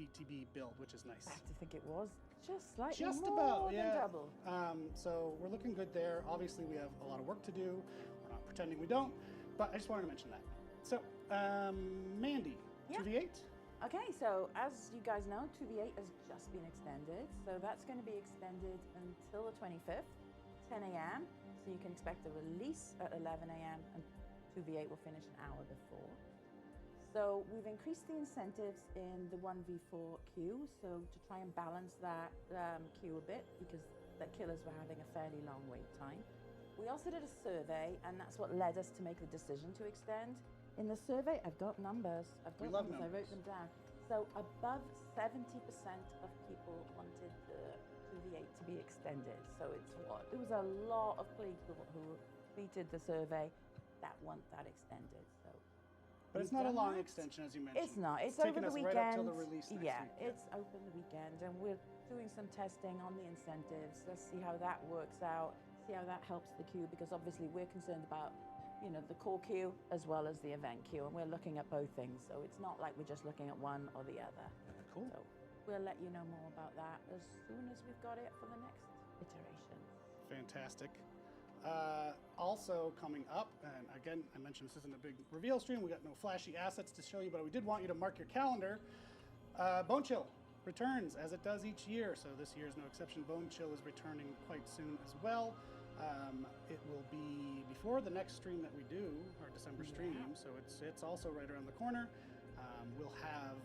PTB build, which is nice. I have to think it was just slightly Just more about, than yeah. double. So we're looking good there. Obviously, we have a lot of work to do. We're not pretending we don't, but I just wanted to mention that. So, Mandy, Yeah. 2v8? Okay, so as you guys know, 2v8 has just been extended. So that's going to be extended until the 25th, 10 a.m. So you can expect a release at 11 a.m. and 2v8 will finish an hour before. So we've increased the incentives in the 1v4 queue, so to try and balance that queue a bit because the killers were having a fairly long wait time. We also did a survey, and that's what led us to make the decision to extend. In the survey, I've got numbers. I wrote them down. So above 70% of people wanted the 2v8 to be extended. So it was a lot of people who completed the survey that want that extended. So, But it's not a long extension, as you mentioned. It's not. It's taking over the us weekend. right up till the release next week. It's open the weekend, and we're doing some testing on the incentives. Let's see how that works out. See how that helps the queue, because obviously we're concerned about, the core queue as well as the event queue, and we're looking at both things. So it's not like we're just looking at one or the other. Cool. So we'll let you know more about that as soon as we've got it for the next iteration. Fantastic. Also coming up, and again, I mentioned this isn't a big reveal stream. We got no flashy assets to show you, but we did want you to mark your calendar. Bone Chill returns as it does each year, so this year is no exception. Bone Chill is returning quite soon as well. It will be before the next stream that we do, our December stream, so it's also right around the corner. We'll have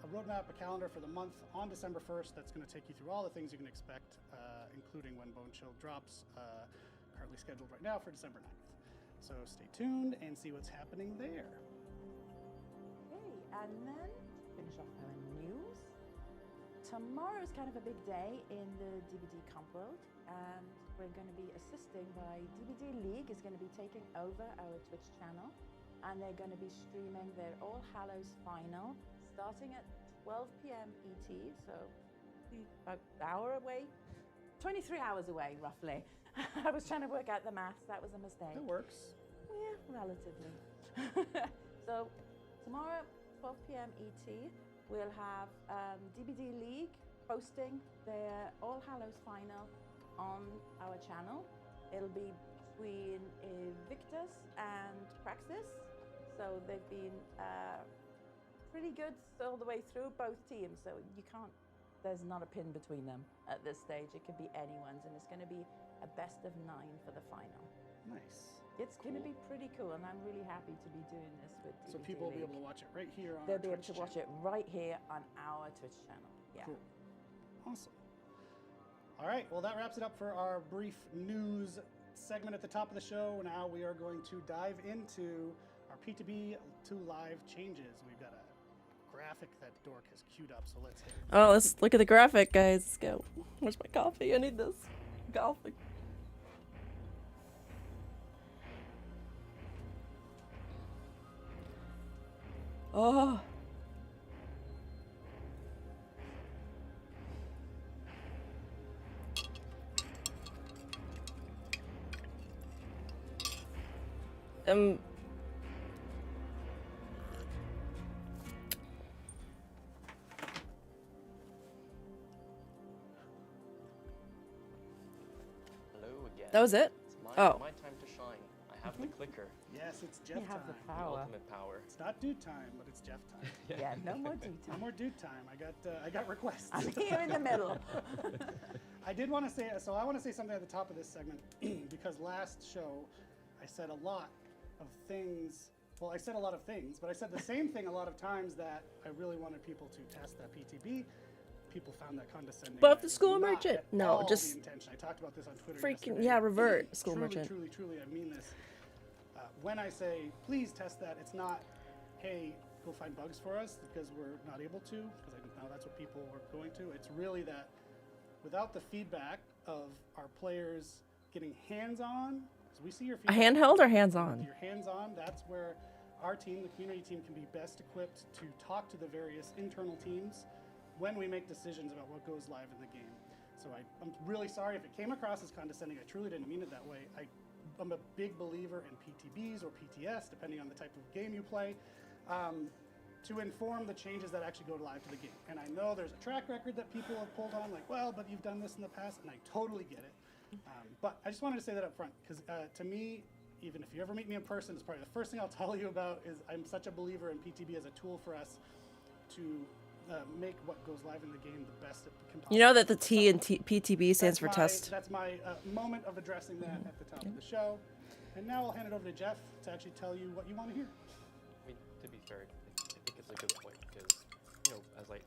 a roadmap, a calendar for the month on December 1st that's going to take you through all the things you can expect, including when Bone Chill drops, currently scheduled right now for December 9th. So stay tuned and see what's happening there. Okay, and then to finish off our news, tomorrow is kind of a big day in the DBD Comp world, and we're going to be assisting by DBD League is going to be taking over our Twitch channel, and they're going to be streaming their All Hallows final starting at 12 p.m. ET, so about an hour away, 23 hours away roughly. I was trying to work out the maths, that was a mistake. It works. Yeah, relatively. So tomorrow, 12 p.m. ET, we'll have DBD League hosting their All Hallows final on our channel. It'll be between Invictus and Praxis. So they've been pretty good all the way through, both teams. So there's not a pin between them at this stage. It could be anyone's, and it's going to be a best of 9 for the final. Nice. It's going to be pretty cool, and I'm really happy to be doing this with DBD So people will be League. able to watch it right here on They'll our be able Twitch to watch it right here on our Twitch channel. Yeah. Cool. Awesome. All right, well, that wraps it up for our brief news segment at the top of the show. Now we are going to dive into our P2B to live changes. We've got a graphic that Dork has queued up, so let's hit it. Oh, let's look at the graphic, guys. Let's go. Where's my coffee? I need this. Coffee. Oh. Um. Hello again. That was it? It's my Oh. time to shine. I have the clicker. Yes, it's Jeff You have the time. power. Ultimate power. It's not dude time, but it's Jeff time. Yeah, no more do No time. more dude time. I got requests. I'm here in the middle. I did want to say, so I want to say something at the top of this segment because last show I said a lot of things. Well, I said a lot of things, but I said the same thing a lot of times that I really wanted people to test that PTB. People found that condescending. Buff That the was school not merchant. at No, all just the intention. I talked about this on Twitter. freaking- yesterday. yeah, revert school truly, merchant. Truly, I mean this. When I say please test that, it's not, hey, go find bugs for us because we're not able to, because I know that's what people are going to. It's really that without the feedback of our players getting hands-on, because we see your a feedback. handheld or With hands-on? your hands-on, that's where our team, the community team, can be best equipped to talk to the various internal teams when we make decisions about what goes live in the game. So I'm really sorry if it came across as condescending. I truly didn't mean it that way. I'm a big believer in PTBs or PTS, depending on the type of game you play. to inform the changes that actually go live to the game. And I know there's a track record that people have pulled on, like, well, but you've done this in the past, and I totally get it. But I just wanted to say that up front, because to me, even if you ever meet me in person, it's probably the first thing I'll tell you about is I'm such a believer in PTB as a tool for us to make what goes live in the game the best it can possibly. You know that the T in PTB stands for my, test. That's my moment of addressing that at the top of the show. And now I'll hand it over to Jeff to actually tell you what you want to hear. I mean, to be fair, I think it's a good point because, you know, as I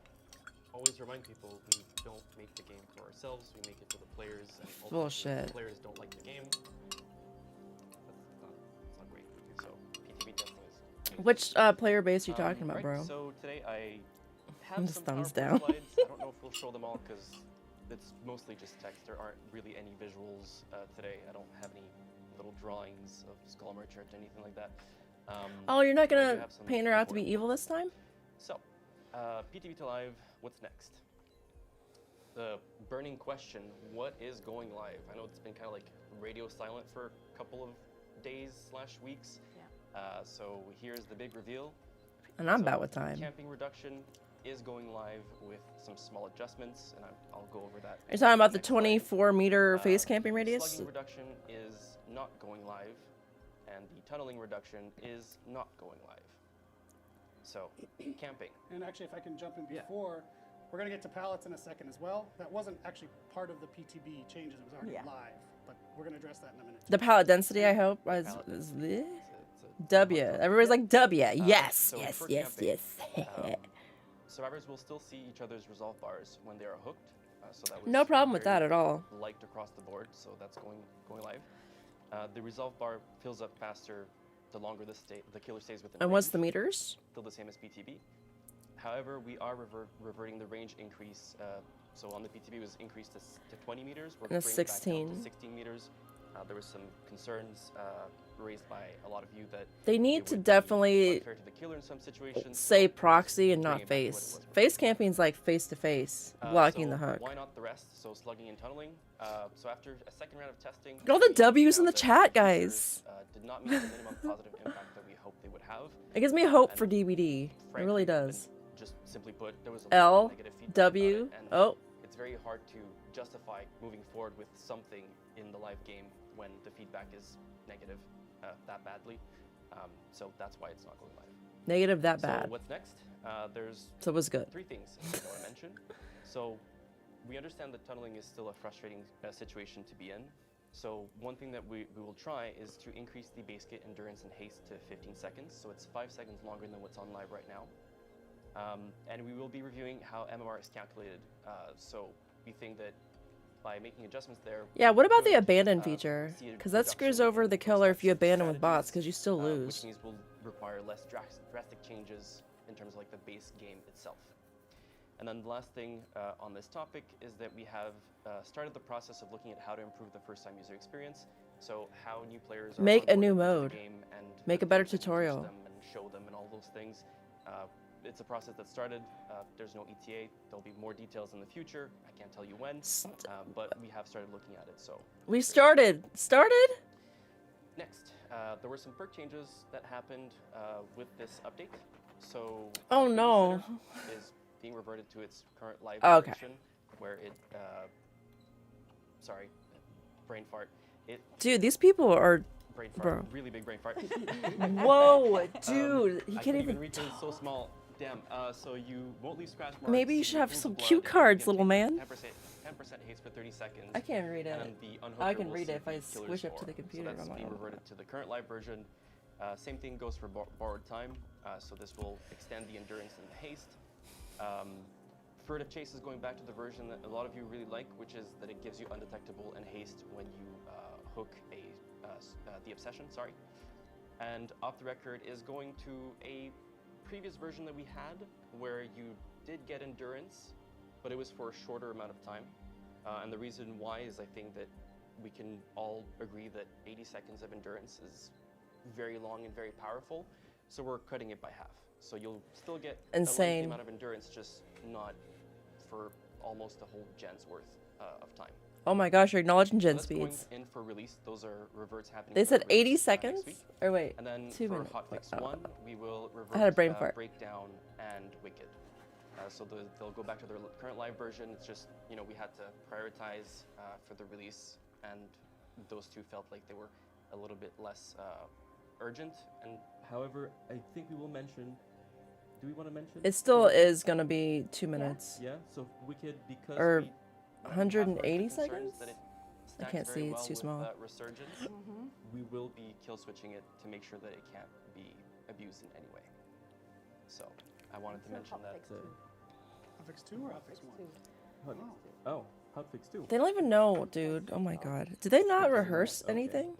always remind people, we don't make the game for ourselves, we make it for the players. And ultimately, Bullshit. If the players don't like the game, it's not great. So, PTB testing is... Which player base are you talking about, right, bro? So today I have Just some thumbs PowerPoint down. slides. I don't know if we'll show them all because it's mostly just text. There aren't really any visuals today. I don't have any little drawings of Skull Merchant or anything like that. Oh, you're not I do gonna have some paint her out to be important evil this time? So, PTB to live, what's next? The burning question, what is going live? I know it's been kind of like radio silent for a couple of days / weeks. Yeah. So here's the big reveal. And I'm So, bad with time. Camping reduction is going live with some small adjustments, and I'll go over that. Are you talking about the next slide. 24-meter face camping radius? Slugging reduction is not going live, and the tunneling reduction is not going live. So, camping. And actually, if I can jump in Yeah. before, we're going to get to pallets in a second as well. That wasn't actually part of the PTB changes. It was already Yeah. live, but we're going to address that in a minute. The pallet density, I hope, is Pallet is density. the It's a W. month Everybody's like W. Yes, so yes, for yes, camping, yes. survivors will still see each other's resolve bars when they are hooked. So that was No problem with very that at all. liked across the board, so that's going live. The resolve bar fills up faster the longer the killer stays within And what's range. the meters? Still the same as PTB. However, we are reverting the range increase. So on the PTB it was increased to 20 meters. We're And it's bringing it back down 16. to 16 meters. There was some concerns raised by a lot of you that They need it to would be definitely unfair to the killer in some situations. say so proxy and bring not it back to what it face. was Face camping's like face to face, blocking so the hook. Why not the rest? So slugging and tunneling. So after a second round of testing, Look at all the we W's in found the that chat, the guys. features, did not meet the minimum positive impact that we hoped they would have. It gives me hope and for DBD. It frankly, really and does. Just simply put, there was a lot L, of negative feedback W, about it, and oh, it's very hard to justify moving forward with something in the live game when the feedback is negative that badly. So that's why it's not going live. negative that So bad. what's next? There's So it was good. 3 things I want to mention. So we understand that tunneling is still a frustrating situation to be in. So one thing that we will try is to increase the base kit endurance and haste to 15 seconds. So it's 5 seconds longer than what's on live right now. And we will be reviewing how MMR is calculated. So we think that by making adjustments there... Yeah, what about the could, abandon feature? see a Because that screws reduction over in the those killer if you types of abandon with bots, strategies, because you still Which lose. means will require less drastic changes in terms of like the base game itself. And then the last thing on this topic is that we have started the process of looking at how to improve the first-time user experience. So how new players are Make a onboarded new into the mode. game and Make the a better things that you teach tutorial. them and show them and all those things. It's a process that started. There's no ETA. There'll be more details in the future. I can't tell you when, but we have started looking at it. So We started. Started? next, there were some perk changes that happened with this update. So Oh, Babysitter no. is being reverted to its current live Oh, okay. version, where it sorry, brain fart. Dude, these people are. Brain fart. Bro. Really big brain fart. Whoa, dude. He I can't even even. read things so small. Damn. So you won't leave scratch marks. Maybe you should have lose some blood, cue and you cards, can little take man. 10% haste for 30 seconds. I can't read And it. then the unhooker I can will read see it if I the killer's squish up to score. the computer. So that's I'm like, being oh, reverted to the current live version. Same thing goes for borrowed time. So this will extend the endurance and the haste. Furtive Chase is going back to the version that a lot of you really like, which is that it gives you undetectable and haste when you hook the obsession. Sorry. And Off the Record is going to a previous version that we had, where you did get endurance, but it was for a shorter amount of time. And the reason why is I think that we can all agree that 80 seconds of endurance is very long and very powerful, so we're cutting it by half. So you'll still get a Insane. lengthy amount of endurance, just not for almost a whole gen's worth of time. Oh my gosh, you're acknowledging So gen that's going speeds. in for release. Those are reverts happening. They for said 80 release, seconds? next week. Or wait, And then 2 for minutes. Hotfix 1, we will revert had a brain fart. Breakdown and Wicked. So they'll go back to their current live version. It's just, you know, we had to prioritize for the release, and those two felt like they were a little bit less urgent. And however, I think we will mention. Do we want to mention? It still is gonna be 2 minutes. Yeah. So Wicked, because Or we 180 have heard the concerns seconds? that it I stacks can't very see, it's well too with, small. Resurgence. We will be kill switching it to make sure that it can't be abused in any way. So I wanted to mention that. Hotfix 2 or Hotfix 1? Oh, Hotfix 2. They don't even know, dude. Oh my god. Did they not rehearse anything?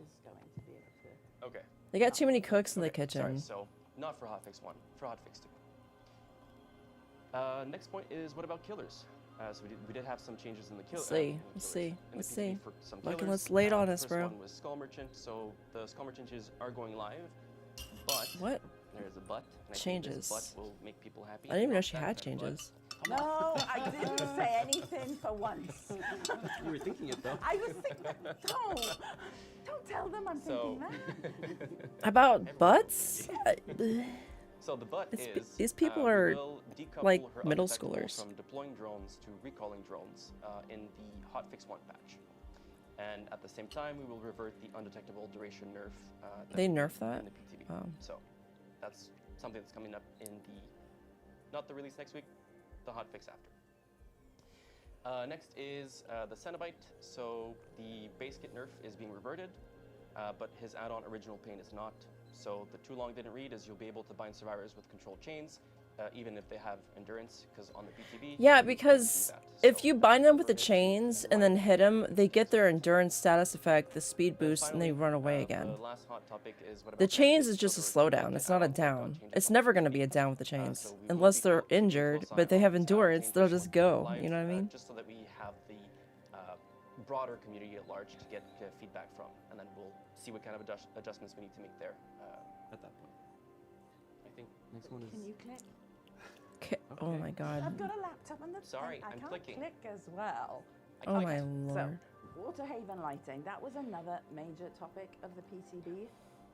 Okay. They got too many cooks in the Okay, sorry, kitchen. so not for Hotfix 1, for Hotfix 2. Next point is what about killers? So we did have some changes in the killer. Let's see. in the Let's PvP see. For some Fucking killers. let's lay it on The us, first bro. one was Skull Merchant, so the Skull Merchant changes are going live, but What? there's a but. And I think Changes. this but will make people happy. I didn't even know Not she that had kind of but. changes. No, I didn't say anything for once. You were thinking it though. I was thinking, don't tell them I'm So- thinking that. About butts? So the but It's- is these people we are, will decouple like, her middle undetectable schoolers. from deploying drones to recalling drones in the Hotfix 1 patch. And at the same time, we will revert the undetectable duration nerf. They we nerf did that? in the PTB. Oh. So that's something that's coming up in the, not the release next week, the hotfix after. Next is the Cenobite. So the base kit nerf is being reverted, but his add-on original pain is not. So the too long didn't read is you'll be able to bind survivors with controlled chains, even if they have endurance, because on the PTB. Yeah, you can't because do that. if So you bind them with the reverted chains and and then hit them, they get their endurance status effect, the speed boost, and they finally, run away again. The last hot topic is what The about chains tactics? is just a So there slowdown. was It's not a add-on down. changes It's on never the going to be a PTB. down with the chains. So we will Unless be they're full injured, sign but they on have these endurance, changes they'll just go. live, You know what I mean? Just so that we have the broader community at large to get feedback from, and then we'll see what kind of adjustments we need to make there at that point. I think next one is. Can you click? Oh my god. I've got a laptop and Sorry, I I'm can't clicking. click as well. I Oh clicked. my So, lord. Waterhaven lighting, that was another major topic of the PTB.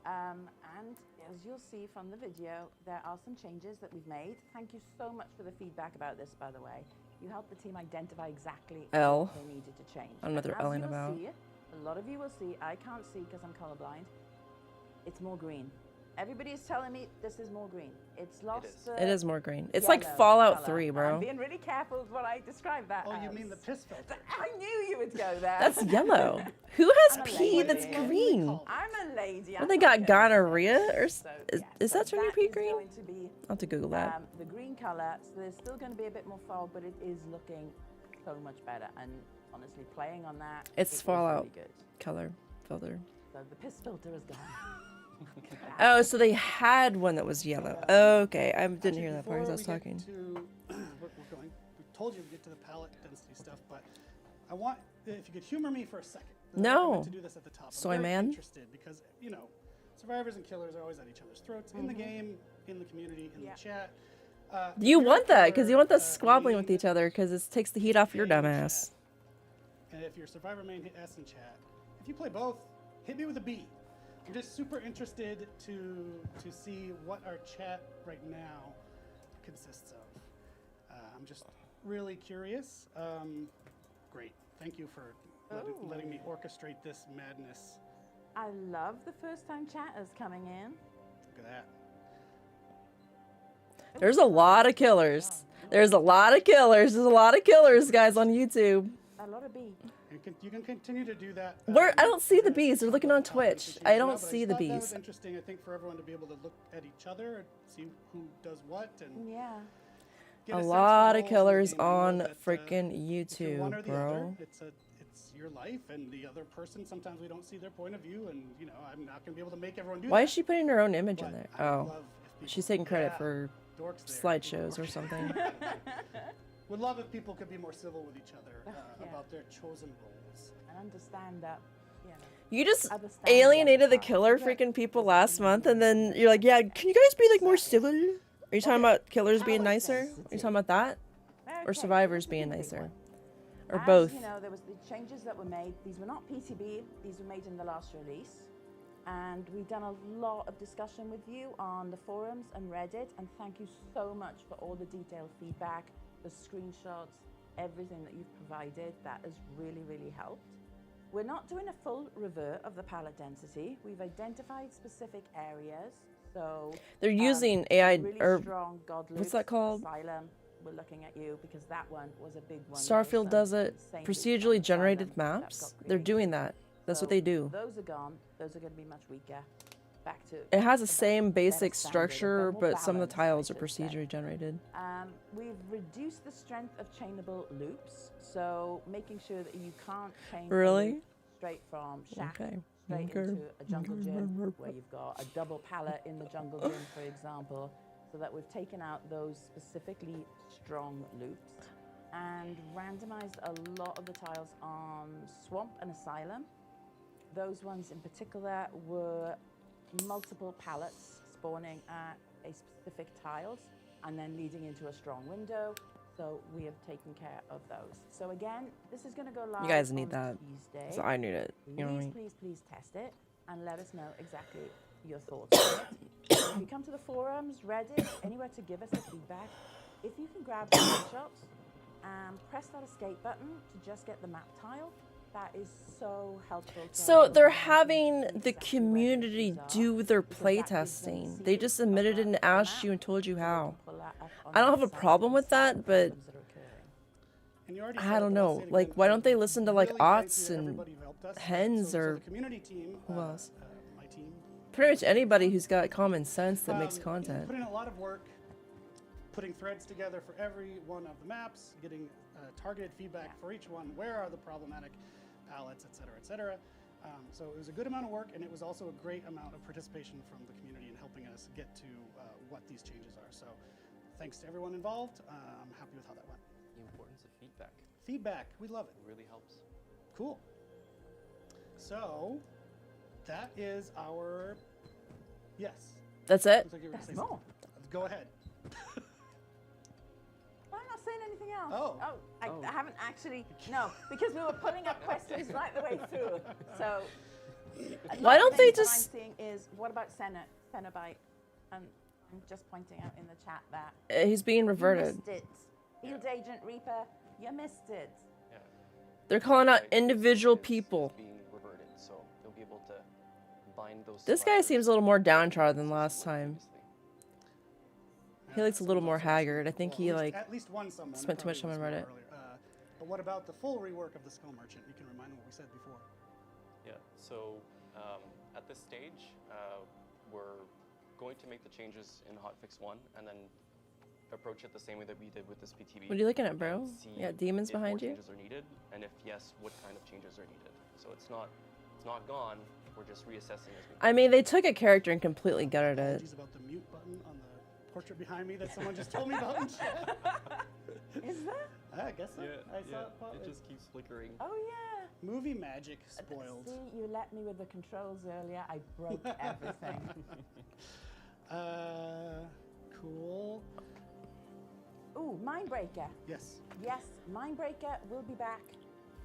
And as you'll see from the video, there are some changes that we've made. Thank you so much for the feedback about this, by the way. You helped the team identify exactly L. what they needed to change. I don't know what they're And as L-ing you'll about. see, a lot of you will see, I can't see because I'm colorblind, it's more green. Everybody is telling me this is more green. It's lost is. the It is more green. It's like yellow Fallout colour. 3, I'm bro. being really careful with what I describe that Oh, as. you mean the piss filter? I knew you would go there. That's yellow. Who has I'm a pee lady. that's What do we green? call I'm a lady. Well, I'm they not got gonna gonorrhea say. or So, is yeah, that so turning your pee is green? going to be I'll have to Google that. the green color. So there's still going to be a bit more fog, but it is looking so much better. And honestly, playing on that, It's it is Fallout. really good. Color filter. So the piss filter is gone. Oh, so they had one that was yellow. Okay, I didn't hear that part because I was Before we talking. get to- we're going. We told you to get to the palette density stuff, but I want if you could humor me for a second. I No. meant to do this at the top. Soy I'm very man. interested because survivors and killers are always at each other's throats in the game, in the community, in Yeah. the chat. You if you're want a that because you killer, want the squabbling with main each other because it takes the heat off your A in dumbass. chat, and if your survivor main hit S in chat, if you play both, hit me with a B. I'm just super interested to see what our chat right now consists of. I'm just really curious. Great, thank you for letting me orchestrate this madness. I love the first time chatters coming in. Look at that. There's a lot of killers. There's a lot of killers. There's a lot of killers, guys, on YouTube. A lot of B. You can continue to do that. Where I don't see the to bees. They're looking on top and Twitch. change I it don't up, but see just the thought That was bees. interesting, I think, for everyone to be able to look at each other and see who does what and Yeah. get A sense for lot of roles in the killers game. I know on that, freaking if you're one or YouTube, the other, bro. it's your life, and the other person, sometimes we don't see their point of view, and I'm not gonna be able to make everyone do Why that. is she putting her own image but in there? I would Oh, love if people- she's taking credit yeah, for dorks there. slideshows or something. Would love if people could be more civil with each other Yeah. about their chosen roles. And understand that. Yeah. You just Understand the alienated the other killer side. freaking people last month, and then you're like, yeah, can you guys be like more civil? Are you talking about killers being nicer? Are you talking about that? Or Okay, survivors that's a being big nicer? one. Or as both? you know, there was the changes that were made. These were not PTB. These were made in the last release. And we've done a lot of discussion with you on the forums and Reddit. And thank you so much for all the detailed feedback, the screenshots, everything that you've provided. That has really, really helped. We're not doing a full revert of the palette density. We've identified specific areas. So They're using AI really or strong God what's that called? Asylum. We're looking at you because that one was a big one. Starfield does it. Procedurally generated maps. They're doing that. That's what they do. Those are gone. Those are going to be much weaker. Back to It has the a same better basic standard, a structure, bit more but some of the balanced, tiles are I should say. procedurally generated. We've reduced the strength of chainable loops, so making sure that you can't chain a Really? loop straight from shack Okay. straight Okay. into a jungle gym, where you've got a double pallet in the jungle gym, for example, so that we've taken out those specifically strong loops and randomized a lot of the tiles on Swamp and Asylum. Those ones in particular were multiple pallets spawning at a specific tiles and then leading into a strong window. So we have taken care of those. So again, this is going to go live. You guys need on that. Tuesday. So I need it. You know what I mean? Please test it and let us know exactly your thoughts on it. If you come to the forums, Reddit, anywhere to give us the feedback, if you can grab screenshots and press that escape button to just get the map tile, that is so helpful. to So us they're to see having the exactly where community things are, do their because that gives them playtesting. a They see just of submitted it where and the asked map, you and told you so they how. can pull that up on I don't their have a site problem and with see that, the but problems that are occurring. And you already I said it, don't but I'll know. say it Like, again. why don't they listen to, like, Really thank Ots you to and everybody who helped us. Hens so or the community team, who else? my team, pretty much anybody who's got common sense that makes put content. in a lot of work, putting threads together for every one of the maps, getting targeted feedback for each one. Where are the problematic palettes, et cetera, et cetera. So it was a good amount of work, and it was also a great amount of participation from the community in helping us get to what these changes are. So thanks to everyone involved. I'm happy with how that went. The importance of feedback. Feedback, we love it. It really helps. Cool. So that is our, yes. That's it? Looks like you were gonna There's say more. something. Go ahead. I'm not saying anything else. Oh. I haven't actually. No, because we were putting up questions right the way through. So. Why don't they What just- I'm seeing is, what about Cenobite? And I'm just pointing out in the chat that. He's being You reverted. missed it. Field Agent Reaper, you missed it. Yeah. They're calling out Like, individual is people. being reverted, so they'll be able to bind those. This guy survivors seems a little more downtrodden than more last time. previously. He looks a little more haggard. I think he, like, at least one someone spent too much probably time on was Reddit. more earlier. But what about the full rework of the Skull Merchant? You can remind them what we said before. Yeah, so at this stage, we're going to make the changes in Hotfix 1 and then approach it the same way that we did with this PTB. What are you looking at, and bro? see You got demons if more behind you? changes are needed, and if yes, what kind of changes are needed. So it's not gone, we're just reassessing as we I mean, they took a character and completely gutted it. Apologies about the mute button on the portrait behind me that someone just told me about in chat. Is there? I guess so. I saw it pop. it just keeps flickering. Oh yeah. Movie magic spoiled. See, you let me with the controls earlier. I broke everything. Cool. Ooh, Mindbreaker. Yes. Yes, Mindbreaker will be back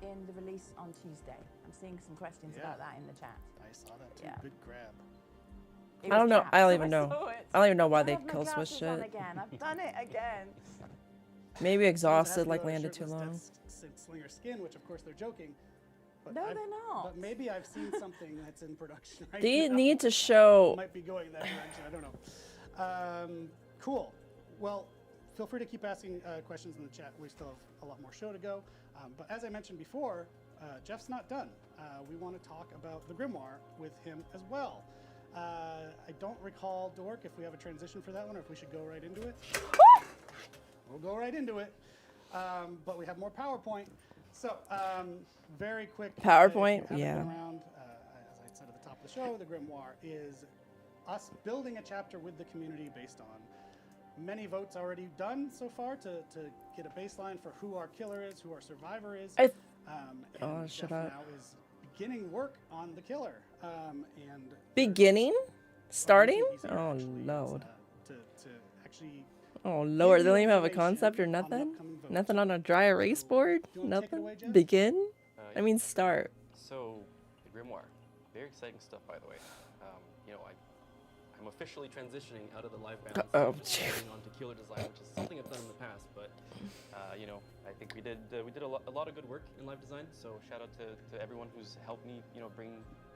in the release on Tuesday. I'm seeing some questions Yeah. about that in the chat. I saw that too. Yeah. Good grab. It I don't was know. trapped, I don't so even know. saw it. I don't even know why I they have my kill switched glasses on it. again. I've done it again. Maybe Someone's gonna have exhausted, to like go to landed too shirtless long. Death Slinger skin, which of course they're joking. But No, I've- they're not. But maybe I've seen something that's in production right They now. need to show. Might be going that direction. I don't know. Cool. Well, feel free to keep asking questions in the chat. We still have a lot more show to go. But as I mentioned before, Jeff's not done. We want to talk about the Grimoire with him as well. I don't recall, Dork, if we have a transition for that one or if we should go right into it. We'll go right into it. But we have more PowerPoint. So, very quick. PowerPoint? if you haven't Yeah. been around, as I said at the top of the show, the Grimoire is us building a chapter with the community based on many votes already done so far to get a baseline for who our killer is, who our survivor is. I th- And shut Jeff up. now is beginning work on the killer. And Beginning? Starting? he's here Oh, actually. It's, Lord. to actually Oh lord, they don't even have a information concept or on the nothing. upcoming votes. Nothing on a dry erase board. Do you wanna take it Nothing. away, Jens? Begin. I mean, start. So, the Grimoire, very exciting stuff, by the way. You know, I'm officially transitioning out of the live balance Oh, and moving on to killer design, which is something I've done in the past. But you know, I think we did a lot of good work in live design. So shout out to everyone who's helped me, you know, bring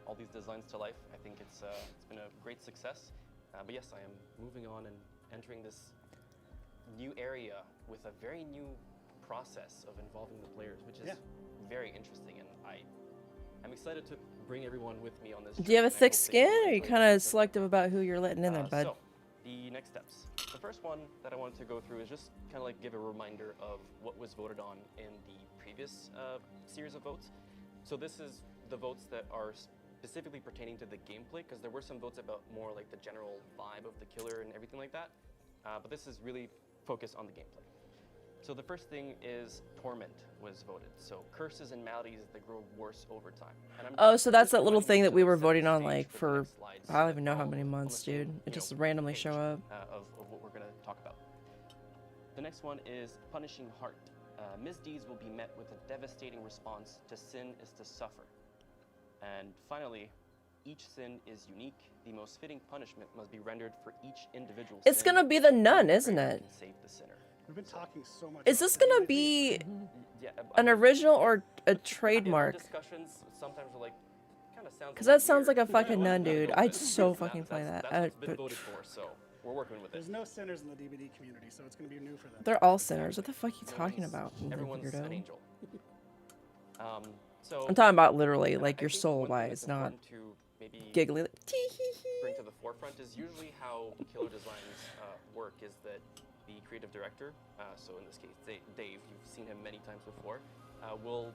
all these designs to life. I think it's been a great success. But yes, I am moving on and entering this new area with a very new process of involving the players, which is very interesting, and I'm excited to bring everyone with me on this. Do you have a journey, and I thick hope that skin, will or are you enjoy kind of this. selective about who you're letting in there, bud? So, the next steps. The first one that I wanted to go through is just kind of like give a reminder of what was voted on in the previous series of votes. So this is the votes that are specifically pertaining to the gameplay, because there were some votes about more like the general vibe of the killer and everything like that. But this is really focused on the gameplay. So the first thing is Torment was voted. So curses and maladies that grow worse over time. And I'm Oh, so that's just that little reminding thing you that to we were set the voting on stage like the for next slides so I don't that even know we're how all many on the months, same, dude. you It know, just randomly page, show up. of what we're going to talk about. The next one is Punishing Heart. Misdeeds will be met with a devastating response. To sin is to suffer. And finally, each sin is unique. The most fitting punishment must be rendered for each individual It's sin. gonna be the nun, Only isn't prayer it? can save the sinner. We've been talking so much. Is about this that gonna lately. be Yeah, an original or a in our trademark? discussions, sometimes we're like, kind of sounds. Because a little that sounds like weird. a fucking Yeah, nun, we're gonna dude. go I'd with it. so That- fucking play that. That's what's been voted for, so we're working with it. There's no sinners in the DBD community, so it's going to be new for them. They're all sinners. What the fuck are you No talking one's- about? you Everyone's weirdo? an angel. So I'm talking about literally, I like your think soul one thing wise, that's not important to maybe giggly. Like, tee hee bring hee. to the forefront is usually how killer designs work is that the creative director, so in this case Dave, you've seen him many times before, will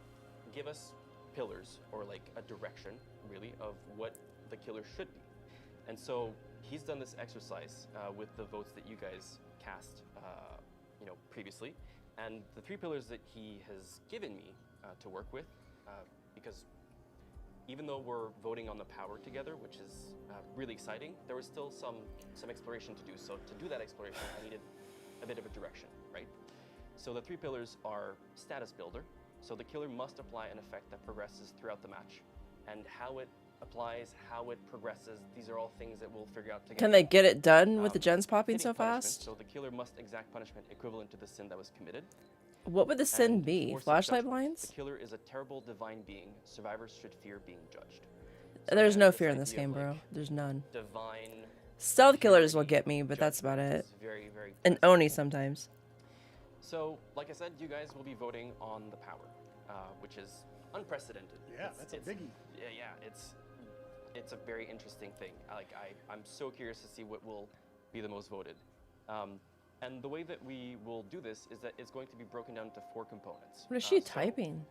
give us pillars or like a direction really of what the killer should be. And so he's done this exercise with the votes that you guys cast you know, previously. And the 3 pillars that he has given me to work with, because even though we're voting on the power together, which is really exciting, there was still some exploration to do. So to do that exploration, I needed a bit of a direction, right? So the 3 pillars are status builder. So the killer must apply an effect that progresses throughout the match. And how it applies, how it progresses, these are all things that we'll figure out together. Can they get it done with the gens popping Fitting so punishment, fast? So the killer must exact punishment equivalent to the sin that was committed. What would the sin And be? for Flashlight success, blinds? The killer is a terrible divine being. Survivors should fear being judged. There's again, no this fear in this idea of, game, bro. like, There's none. Divine Stealth killers will purity, get me, but that's about judgment it. is very, very And present. Oni sometimes. So, like I said, you guys will be voting on the power, which is unprecedented. Yeah, that's a biggie. Yeah, it's a very interesting thing. I'm so curious to see what will be the most voted. And the way that we will do this is that it's going to be broken down into 4 components. What is she So typing?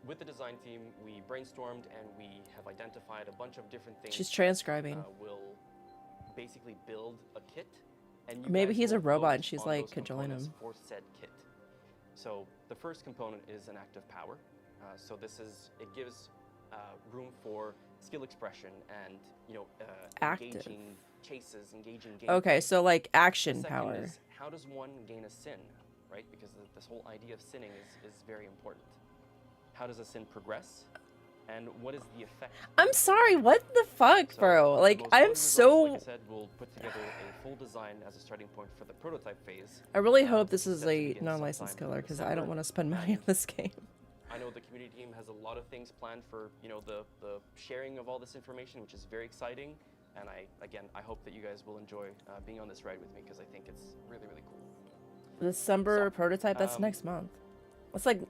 with the design team, we brainstormed and we have identified a bunch of different things. She's that, transcribing. will basically build a kit. And you Maybe guys he's a will robot vote and she's, on like, those cajoling components him. for said kit. So the first component is an active power. So it gives room for skill expression and, you know, Active. engaging chases, engaging gameplay. Okay, so like The action second power. is, how does one gain a sin, right? Because this whole idea of sinning is very important. How does a sin progress? And what is the effect? I'm sorry, what the fuck, So, bro? the Like, most I'm voted results, so. Like I said, we'll put together a full design as a starting point for the prototype phase. I really hope this set is to a begin non-licensed sometime killer in because I December. don't want to spend money on this game. I know the community team has a lot of things planned for, you know, the sharing of all this information, which is very exciting. And I hope that you guys will enjoy being on this ride with me because I think it's really, really cool. December So, prototype, that's next month. It's like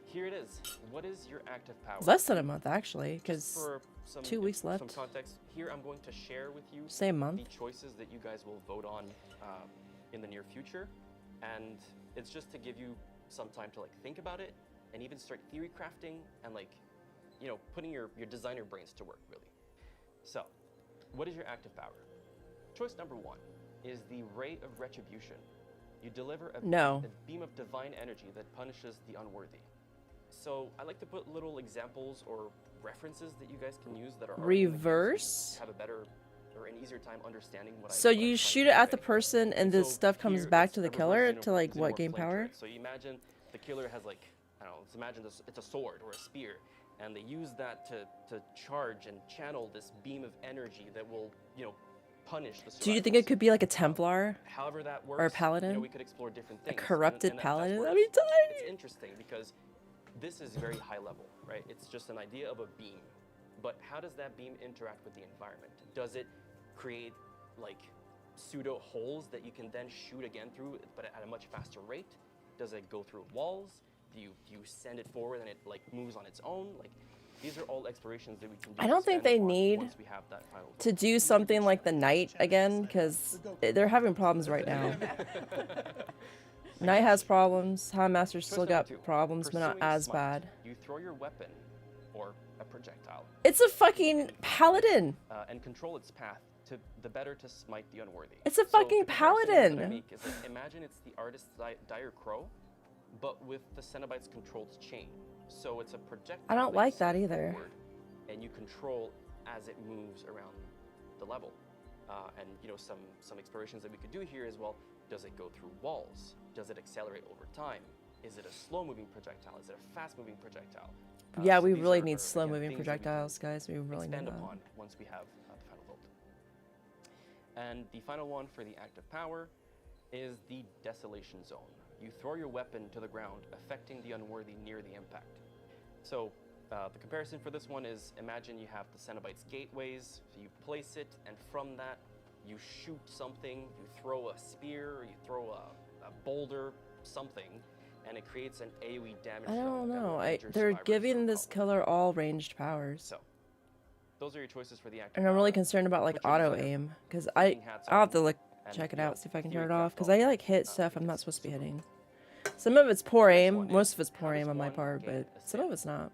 Here it is. What is your active power? less than a month, actually, Just because for some, 2 weeks Some left. context. Here, I'm going to share with you Same month. the choices that you guys will vote on in the near future, and it's just to give you some time to like think about it and even start theory crafting and like, you know, putting your designer brains to work really. So, what is your active power? Choice number 1 is the Ray of Retribution. You deliver a beam of divine energy that punishes the unworthy. So I like to put little examples or references that you guys can use that are already in the game so you Reverse? have a better or an easier time understanding what So what I'm you trying shoot to it at the convey. person, and the So stuff comes here, back it's to the a killer version of to like using what more game flame power? turrets. So you imagine the killer has like, I don't know, let's imagine this, it's a sword or a spear, and they use that to charge and channel this beam of energy that will, you know, punish the Do you think it survivors. could be like a Templar? However that works, Or a you know, paladin? we could explore different A things. corrupted that's paladin? where That'd be it's tight. interesting because this is very high level, right? It's just an idea of a beam. But how does that beam interact with the environment? Does it create like pseudo holes that you can then shoot again through, but at a much faster rate? Does it go through walls? Do you send it forward and it like moves on its own? Like these are all explorations that we can do. I don't think they expand upon need once we have that final to vote. do something like the Knight again, because they're having problems right now. Knight has problems. Time Master's Choice still number got 2, problems, but not pursuing as smite. bad. You throw your weapon or a projectile It's a fucking paladin. and control its path to the better to smite the unworthy. It's a So fucking the comparison that I paladin. make is that imagine it's the artist's dire crow, but with the Cenobite's controlled chain. So it's a projectile. I don't you like that send either. forward, and you control as it moves around the level. And you know, some explorations that we could do here is, well, does it go through walls? Does it accelerate over time? Is it a slow-moving projectile? Is it a fast-moving projectile? Yeah, So we these really are, need again, slow-moving things that we can projectiles, guys. We really need expand that. upon once we have the final vote. And the final one for the active power is the Desolation Zone. You throw your weapon to the ground, affecting the unworthy near the impact. So the comparison for this one is, imagine you have the Cenobite's gateways, so you place it, and from that, you shoot something, you throw a spear, or you throw a boulder, something, and it creates an AoE damage I zone don't that will know. injure They're survivors giving where this possible. killer all ranged powers. So, those are your choices for the active And I'm really power. concerned about like Put your auto desire. aim, because Thinking hats I'll have on, to look and, check it you know, out, see if I can theory turn it off, because craft I all, like hit stuff I'm because not supposed to be super hitting. Some of it's poor Next aim, one most is, of it's how poor does aim on my one part, gain but a some of sin? it's not.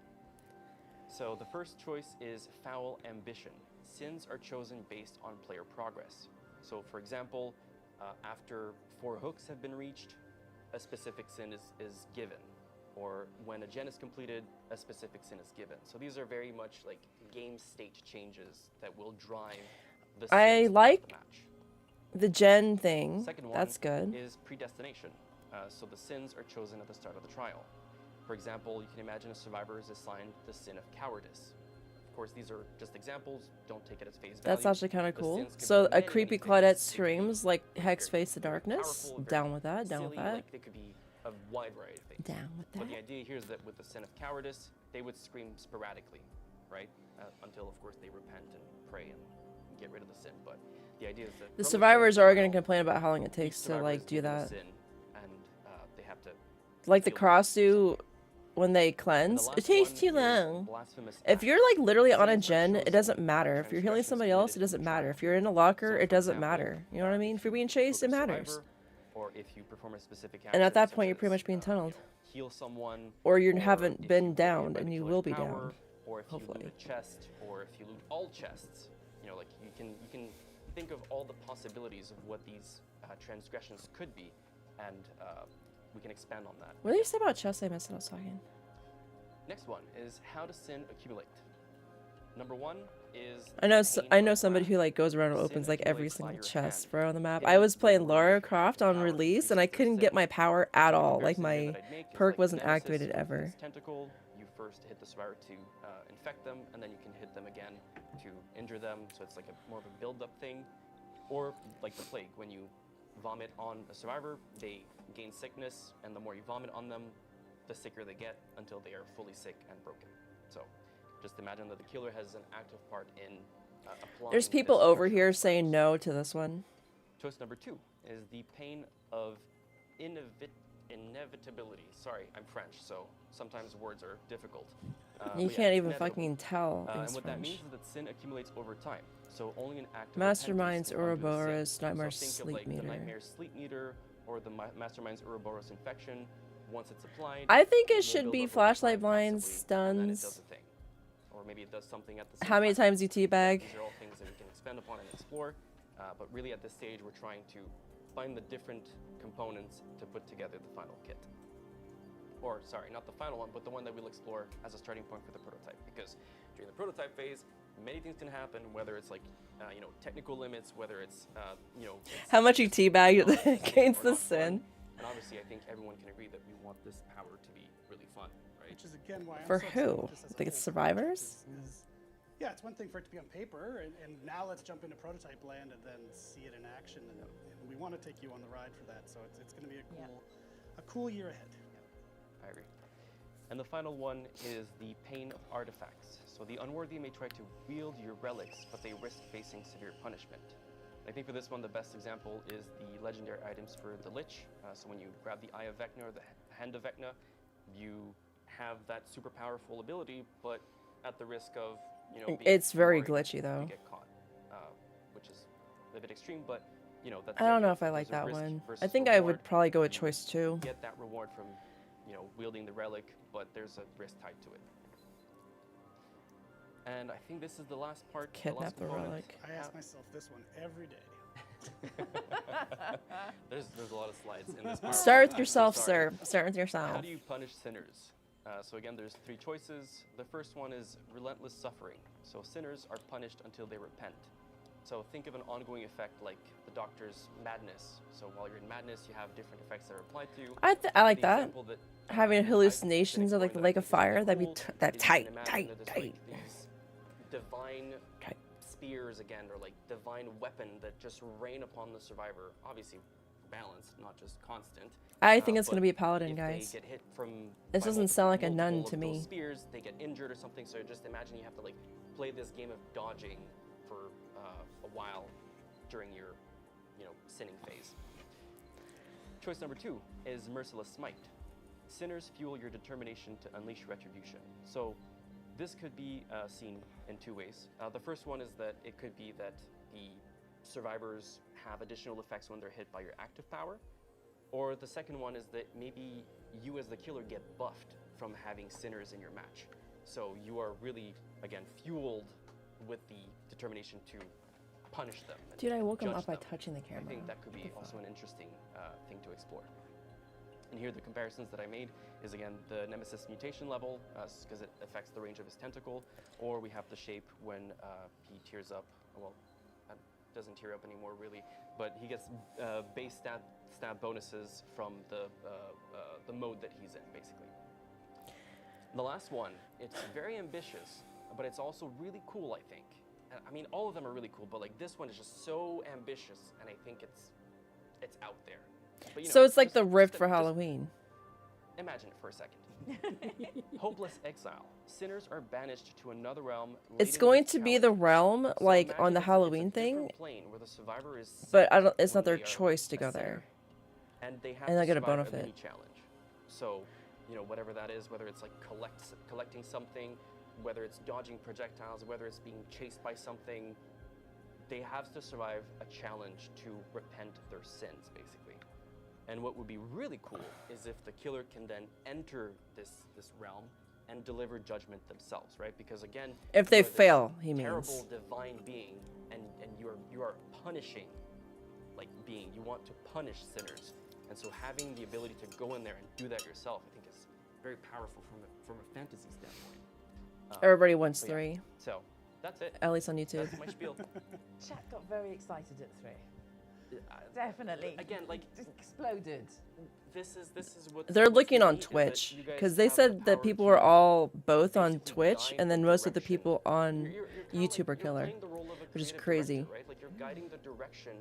So the first choice is foul ambition. Sins are chosen based on player progress. So for example, after 4 hooks have been reached, a specific sin is given. Or when a gen is completed, a specific sin is given. So these are very much like game state changes that will drive the I sins throughout like the match. The gen thing, Second one that's good. is predestination. So the sins are chosen at the start of the trial. For example, you can imagine a survivor is assigned the sin of cowardice. Of course, these are just examples. Don't take it as face value. That's actually kind of The cool. sins could So be a many, creepy many things. Claudette They could be screams like Hex very Face the Darkness. powerful, Down very with that, down with silly, that. Like they could be a wide variety of things. Down with But the that. idea here is that with the sin of cowardice, they would scream sporadically, right? Until, of course, they repent and pray and get rid of the sin. But the idea is that The from survivors start are to going now, to complain about how long it each takes to survivor like is do given a that. sin, and they have to Like the deal with it. cross do when they And the cleanse. last It takes one too is long. blasphemous If act. you're like literally on a Sins are gen, it chosen doesn't by matter. If you're healing transgressions somebody else, it committed in doesn't the matter. trial. If you're in a locker, So, it for doesn't example, matter. You know what I mean? if If you're being you chased, cook it a matters. survivor, or if you perform a specific And at action, that such point, you're pretty as, much being you tunneled. know, heal someone, Or you or haven't if been you get hit downed by and the you killer's will be power, downed. or if you Hopefully. loot a chest, or if you loot all chests, you know, like you can think of all the possibilities of what these transgressions could be, and we can expand on that. What did you say about chess? I missed when I was talking. Next one is how does sin accumulate. Number 1 is I know pain I know of somebody wrath. who like goes around and Sin opens like every accumulates by single your chest hand. for on the map. I Hitting was the playing unworthy Lara for Croft on power release and I increases their couldn't get sin. my power at So the all. Like comparison here my that I'd make is perk like wasn't Nemesis activated with ever. his tentacle. You first hit the survivor to infect them, and then you can hit them again to injure them. So it's like more of a build-up thing. Or like the plague, when you vomit on a survivor, they gain sickness, and the more you vomit on them, the sicker they get until they are fully sick and broken. So just imagine that the killer has an active part in applying There's people this over pressure here on saying survivors. no to this one. Choice number 2 is the pain of inevitability. Sorry, I'm French, so sometimes words are difficult. You but yeah, can't it's even inevitable. fucking tell And things what that means French. is that sin accumulates over time. So only an act of Masterminds, repentance can undo the sin. Ouroboros, Nightmare so think Sleep of like Meter. the Nightmare Sleep Meter or the Mastermind's Ouroboros infection. Once it's applied, I think it will should build be up over flashlight time blinds, passively, and then it does stuns. a thing. Or maybe it does something at the same How many time. times you teabag? These are all things that we can expand upon and explore. But really at this stage, we're trying to find the different components to put together the final kit. or sorry, not the final one, but the one that we'll explore as a starting point for the prototype. Because during the prototype phase, many things can happen, whether it's like, you know, technical limits, whether it's, you know, How much you teabagged not fun against or the not fun. sin. And obviously, I think everyone can agree that we want this power to be really fun, right? Which is again why I'm For so excited who? about this as a Think it's whole survivors? project yeah, it's one thing for it to be on paper, and now let's jump into prototype land and then see it in action. And we want to take you on the ride for that, so it's going to be a cool year ahead. I agree. And the final one is the pain of artifacts. So the unworthy may try to wield your relics, but they risk facing severe punishment. I think for this one, the best example is the legendary items for the Lich. So when you grab the Eye of Vecna or the Hand of Vecna, you have that super powerful ability, but at the risk of, you know, being It's very destroyed glitchy if though. you get caught, which is a bit extreme, but you know, that's I the don't know idea. if I like There's a that risk one. I versus think I would reward. probably go with You choice 2. get that reward from, you know, wielding the relic, but there's a risk tied to it. And I think this is the last part. Kidnap last the component. relic. I ask myself this one every day. There's a lot of slides in this part. Start with I'm so yourself, sorry. sir. Start with yourself. How do you punish sinners? So again, there's 3 choices. The first one is relentless suffering. So sinners are punished until they repent. So think of an ongoing effect like the Doctor's madness. So while you're in madness, you have different effects that are applied to you. I like The that. example that, Having I've been hallucinations of like the exploring Lake that of I think is Fire, really that'd be cool that is you tight, can imagine tight, that there's, tight. like, these divine Tight. spears again, or like divine weapon that just rain upon the survivor. Obviously balanced, not just constant. I think it's But gonna be a paladin, if guys. they get hit from This by doesn't sound like a nun multiple to of those me. spears, they get injured or something. So just imagine you have to like play this game of dodging for a while during your, you know, sinning phase. Choice number 2 is Merciless Smite. Sinners fuel your determination to unleash retribution. So this could be seen in 2 ways. The first one is that it could be that the survivors have additional effects when they're hit by your active power. Or the second one is that maybe you as the killer get buffed from having sinners in your match. So you are really, again, fueled with the determination to punish them. and Dude, I woke him judge up by them. touching the camera. I think that could be also an interesting thing to explore. And here the comparisons that I made is again the Nemesis mutation level, because it affects the range of his tentacle, or we have the shape when he tears up. Well, doesn't tear up anymore really, but he gets base stat bonuses from the mode that he's in, basically. The last one, it's very ambitious, but it's also really cool, I think. I mean, all of them are really cool, but like this one is just so ambitious, and I think it's out there. But, you So know, it's like just- the rift just- for just Halloween. Imagine it for a second. Hopeless exile. Sinners are banished to another realm. It's laden going with to be the challenge. realm, So like imagine on the it's a Halloween different thing, plane where the survivor is but sent it's not when their they are choice to a go sinner, there. and they have And to they get a survive benefit. mini challenge. So, you know, whatever that is, whether it's like collecting something, whether it's dodging projectiles, whether it's being chased by something, they have to survive a challenge to repent their sins, basically. And what would be really cool is if the killer can then enter this realm and deliver judgment themselves, right? Because again, If they you are this fail, he terrible means. divine being, and you are punishing, like being. You want to punish sinners, and so having the ability to go in there and do that yourself, I think, is very powerful from a fantasy standpoint. Everybody wants but yeah. 3, So that's it. at least on YouTube. That's my spiel. Chat got very excited at 3. Uh, Definitely. Again, like Just exploded. this is what They're looking on Twitch because they said that people were all both on Twitch, and then most of the people on YouTube are killer, which is crazy. Right? Like you're guiding the direction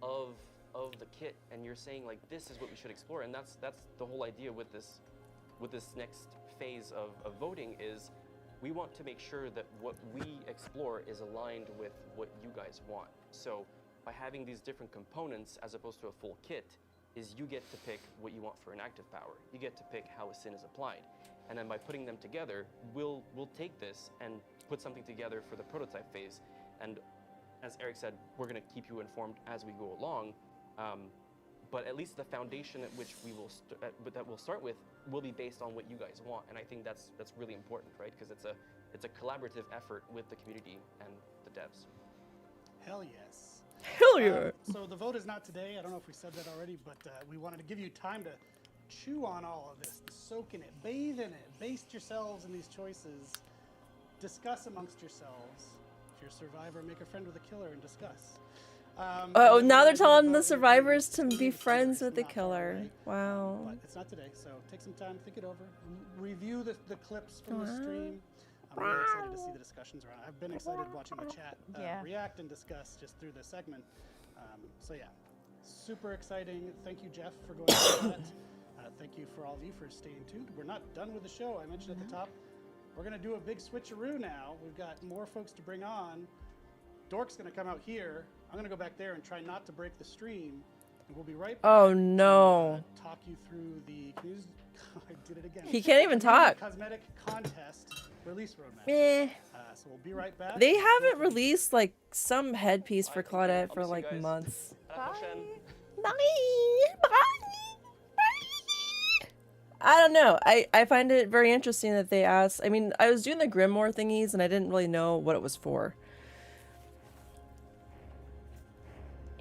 of the kit, and you're saying like this is what we should explore, and that's the whole idea with this next phase of voting is we want to make sure that what we explore is aligned with what you guys want. So by having these different components as opposed to a full kit, is you get to pick what you want for an active power. You get to pick how a sin is applied. And then by putting them together, we'll take this and put something together for the prototype phase. And as Eric said, we're gonna keep you informed as we go along. But at least the foundation at which we will that we'll start with will be based on what you guys want. And I think that's really important, right? Because it's a collaborative effort with the community and the devs. Hell yes. Hell yeah! So the vote is not today. I don't know if we said that already, but we wanted to give you time to chew on all of this. There's soak in it, bathe in it, baste yourselves in these choices, discuss amongst yourselves. If you're a survivor, make a friend with a killer and discuss. Oh, and then now we're they're gonna do telling vote the in survivors agreement. to It's gonna be in December, friends it's with the not far killer. away. Wow. But it's not today, so take some time, think it over, review the clips from the Wow. stream. I'm really excited to see the discussions around. I've been excited watching the chat Yeah. react and discuss just through the segment. So yeah, super exciting. Thank you, Jeff, for going through that. Thank you for all of you for staying tuned. We're not done with the show. I mentioned at the top, we're gonna do a big switcheroo now. We've got more folks to bring on. Dork's gonna come out here. I'm gonna go back there and try not to break the stream. And we'll be right back. Oh, to, no. talk you through the. I did it again. He can't even Community talk. Cosmetic contest release roadmap. Eh. So we'll be right back. They haven't released like some headpiece for Claudette for I'll see you like guys. months. À la prochaine. Bye. Bye. I don't know. I find it very interesting that they asked. I mean, I was doing the Grimoire thingies and I didn't really know what it was for.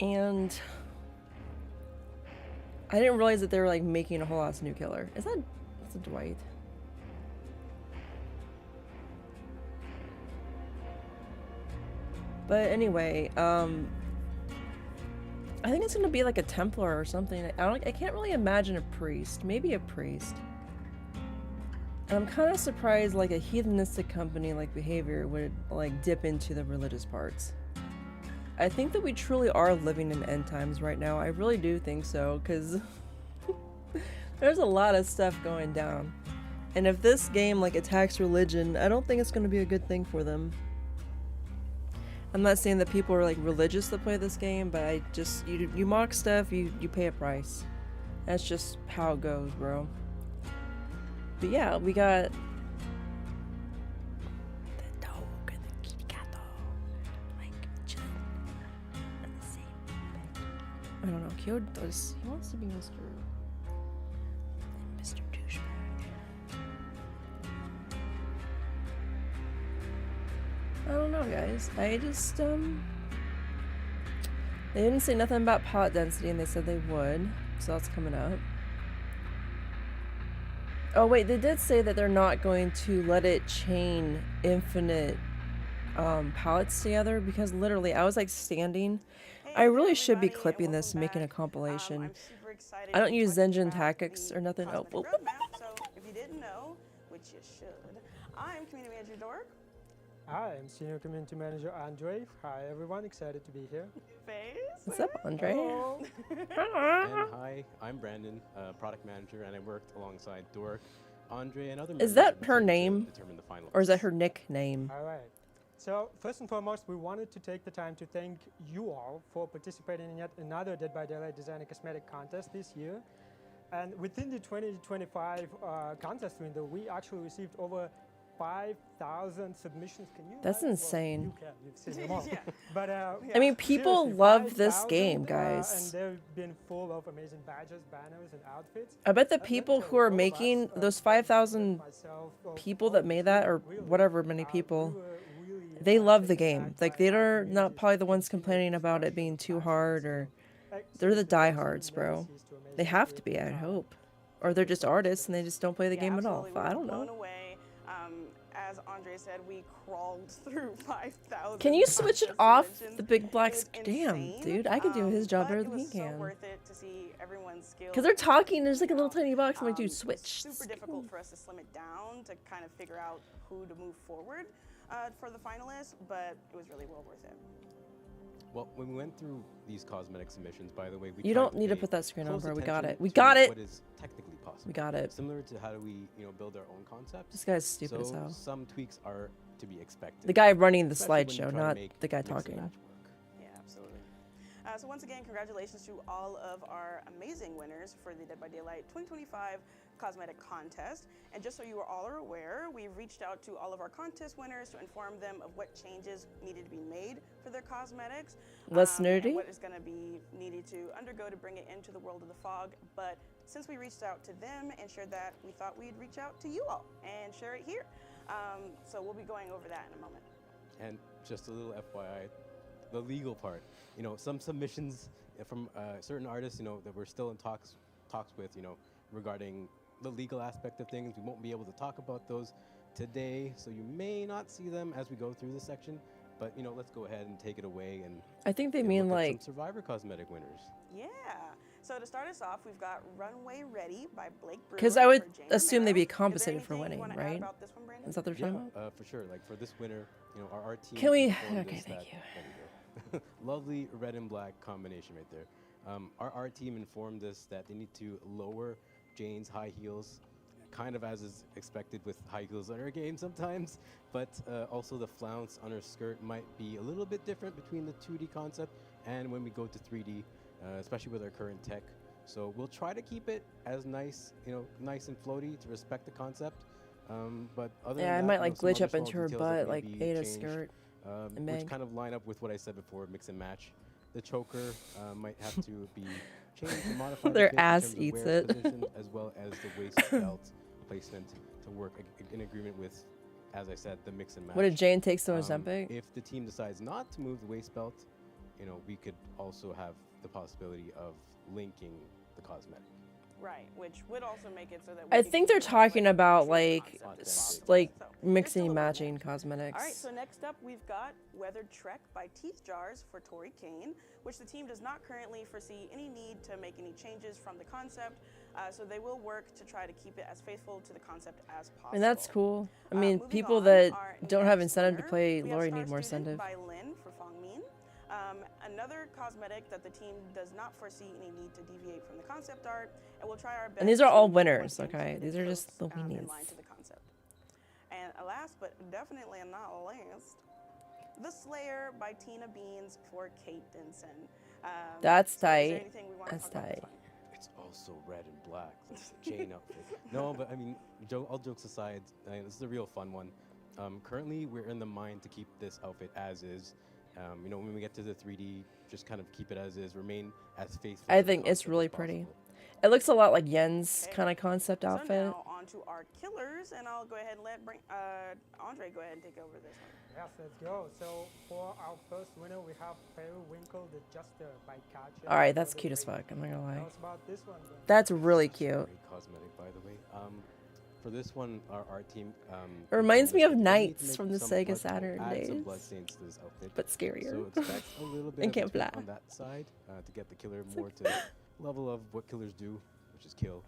And I didn't realize that they were like making a whole ass new killer. That's a Dwight. But anyway, I think it's gonna be like a Templar or something. I can't really imagine a priest. Maybe a priest. And I'm kind of surprised like a heathenistic company like Behavior would like dip into the religious parts. I think that we truly are living in end times right now. I really do think so, because there's a lot of stuff going down. And if this game like attacks religion, I don't think it's gonna be a good thing for them. I'm not saying that people are like religious that play this game, but I just you mock stuff, you pay a price. That's just how it goes, bro. But yeah, we got the dog and the kitty cat, like chilling in the same bed. I don't know. Kyo does. He wants to be Mr. Douchebag. I don't know, guys. I just, they didn't say nothing about pot density, and they said they would, so that's coming up. Oh, wait, they did say that they're not going to let it chain infinite, palettes together, because literally, I was, like, standing. I really should be clipping this and making a compilation. I don't use Zengen tactics or nothing. Oh, So if you didn't know, which you should, I'm Community Manager Dork. Hi, I'm Senior Community Manager Andre. Hi everyone, excited to be here. What's up, Andre? And hi, I'm Brandon, product manager, and I worked alongside Dork, Andre, and other members Is that of the her team to name? determine the final Or is that list. her nickname? All right. So first and foremost, we wanted to take the time to thank you all for participating in yet another Dead by Daylight Design and Cosmetic contest this year. And within the 2025 contest window, we actually received over 5,000 submissions. Can you? That's imagine? insane. Well, you can. You've seen them all. Yeah. But I mean, people seriously, love this 5,000, game, guys. and they've been full of amazing badges, banners, and outfits. I bet the Let me people tell who you, are all of making us, those 5,000 myself, people all that of made us, that, or really, whatever many people, we were really, they love the taken game. aback Like, by they how are amazing not probably the ones community complaining about it expression, being too passion, hard, so, or like, they're the seriously, guys, diehards, you never bro. cease to amaze They me have with, to be, I uh, hope. Or they're just artists and they just don't play the game at all. Absolutely. I We don't were blown know. away. As Andre said, we crawled through 5,000. Can you switch it contest off submissions. the big black It was Damn, insane, dude. I could do his job but better it than was he so can. worth it to see everyone's skills. Because they're talking, there's like a little you know. tiny box. I'm like, It dude, was switch. super difficult for us to slim it down to kind of figure out who to move forward for the finalists, but it was really well worth it. Well, when we went through these cosmetic submissions, by the way, we You tried don't need to pay put that screen on, close bro. We got attention it. We to got it. What is technically possible. We got it. Similar to how do we, build our own concepts. This guy's stupid as so hell. some tweaks are to be expected. The guy running the especially when you slideshow, try to not make the guy mix and talking. match work. Yeah, absolutely. So once again, congratulations to all of our amazing winners for the Dead by Daylight 2025 Cosmetic Contest. And just so you are all are aware, we reached out to all of our contest winners to inform them of what changes needed to be made for their cosmetics. Less and nerdy? what is going to be needed to undergo to bring it into the world of the fog. But since we reached out to them and shared that, we thought we'd reach out to you all and share it here. So we'll be going over that in a moment. And just a little FYI, the legal part. Some submissions from certain artists, that we're still in talks with, regarding the legal aspect of things. We won't be able to talk about those today, so you may not see them as we go through this section. But let's go ahead and take it away and I think they take a mean look at like some Survivor cosmetic winners. Yeah. So to start us off, we've got Runway Ready by Blake Brewer. because I would for Jane assume they'd Romero. be Is there compensated for anything you winning, wanna add right? about this one, Brandon? Is that what they're talking about? For sure. Like for this winner, our team. Can we- informed okay, us thank that- you. There we go. Lovely red and black combination right there. Our team informed us that they need to lower Jane's high heels, kind of as is expected with high heels on her game sometimes, but also the flounce on her skirt might be a little bit different between the 2D concept and when we go to 3D, especially with our current tech. So we'll try to keep it as nice, nice and floaty to respect the concept. But other Yeah, I than might that, like some glitch other up into small her details that butt like maybe Ada's changed, skirt. and which Meg. kind of line up with what I said before, mix and match. The choker might have to be changed and modified. a Their bit in ass terms of eats wear it. position, as well as the waist belt placement to work in agreement with, as I said, the mix and match. What did Jane take so Ozempic? If the team decides not to move the waist belt, we could also have the possibility of linking the cosmetic. Right, which would also make it so that I could think keep they're it as, talking about true to the like concept as s- possible. like So, there's still a mixing and little bit matching more. cosmetics. All right, so next up we've got Weathered Trek by Teeth Jars for Tori Kane, which the team does not currently foresee any need to make any changes from the concept, so they will work to try to keep it as faithful to the concept as possible. And that's cool. I mean, Moving people on, that our don't have next incentive to winner, play we have Lori Star need more Student incentive. by Lin for Fong Min. Another cosmetic that the team does not foresee any need to deviate from the concept art, and we'll try our best. And these are to all keep winners, everything okay? keep it These are just close, the in weenies. line to the concept. And last but definitely not least, The Slayer by Tina Beans for Kate Denson. That's so is there tight. anything we wanna That's talk about this tight. one? It's also red and black, like the Jane outfit. No, but I mean, all jokes aside, this is a real fun one. Currently, we're in the mind to keep this outfit as is. When we get to the 3D, just kind of keep it as is, remain as faithful. I to the think it's concept really as pretty. possible. It looks a lot like Yen's Okay. kind of concept outfit. So now on to our killers, and I'll go ahead and let Andre go ahead and take over this one. Yes, let's go. So for our first winner, we have Periwinkle the Jester by Katya. All right, that's for the cute as rating. fuck. I'm not gonna lie. Tell us about this one, then. That's really Such a cute. Great cosmetic, by the way. For this one, our art team. It reminds me of informed us that they need to Knights make from the some Sega blood- Saturn add some days. bloodstains to this outfit. But scarier. So expect a little bit And of can't a twist fly. on that side to get the killer more to level of what killers do, which is kill.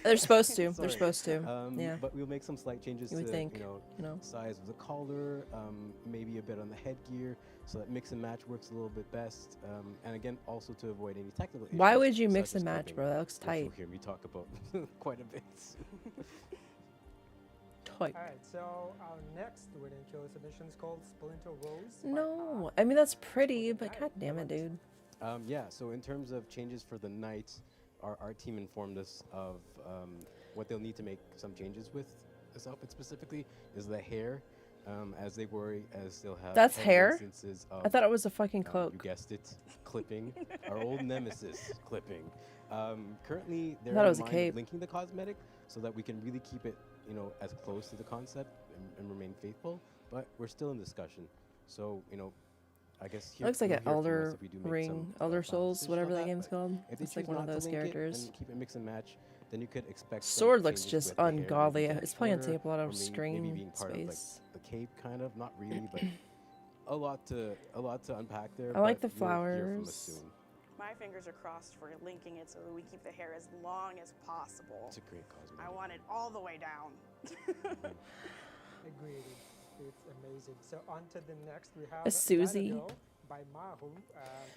They're supposed to. They're Sorry. supposed to. Yeah. But we'll make some slight changes You would to think, you you know. size of the collar, maybe a bit on the headgear, so that mix and match works a little bit best. And again, also to avoid any technical issues. Why would you such mix as and match, clipping, bro? That looks which tight. You'll hear me talk about quite a bit. Tight. All right, so our next winning killer submission is called Splinter Rose. by No, Mark. I mean that's pretty, but Alright, god damn it, dude. Yeah, so in terms of changes for the night, our team informed us of what they'll need to make some changes with this outfit specifically is the hair, as they worry as they'll have That's heavy hair? instances of, I thought it was a fucking you cloak. guessed it, clipping, our old nemesis, clipping. Currently, they're thought it in was a mind of cape. linking the cosmetic so that we can really keep it, as close to the concept and remain faithful, but we're still in discussion. So, I guess here, Looks like you'll an hear from us Elder if we do make Ring, some, Elder final Souls, decision whatever on that game's but called. if they It's like choose one of not to those link it characters. and keep it mix and match, then you could expect some Sword looks changes just with the hair, maybe ungodly. getting It's probably gonna shorter, take up a lot or of maybe screen being part of like space. the cape, kind of, not really, but a lot to unpack there. I like but the you'll hear from us flowers. soon. My fingers are crossed for linking it so that we keep the hair as long as possible. It's a great cosmetic. I want it all the way down. Agreed. It's amazing. So on to the next, we have A Susie. Vanado by Mahu.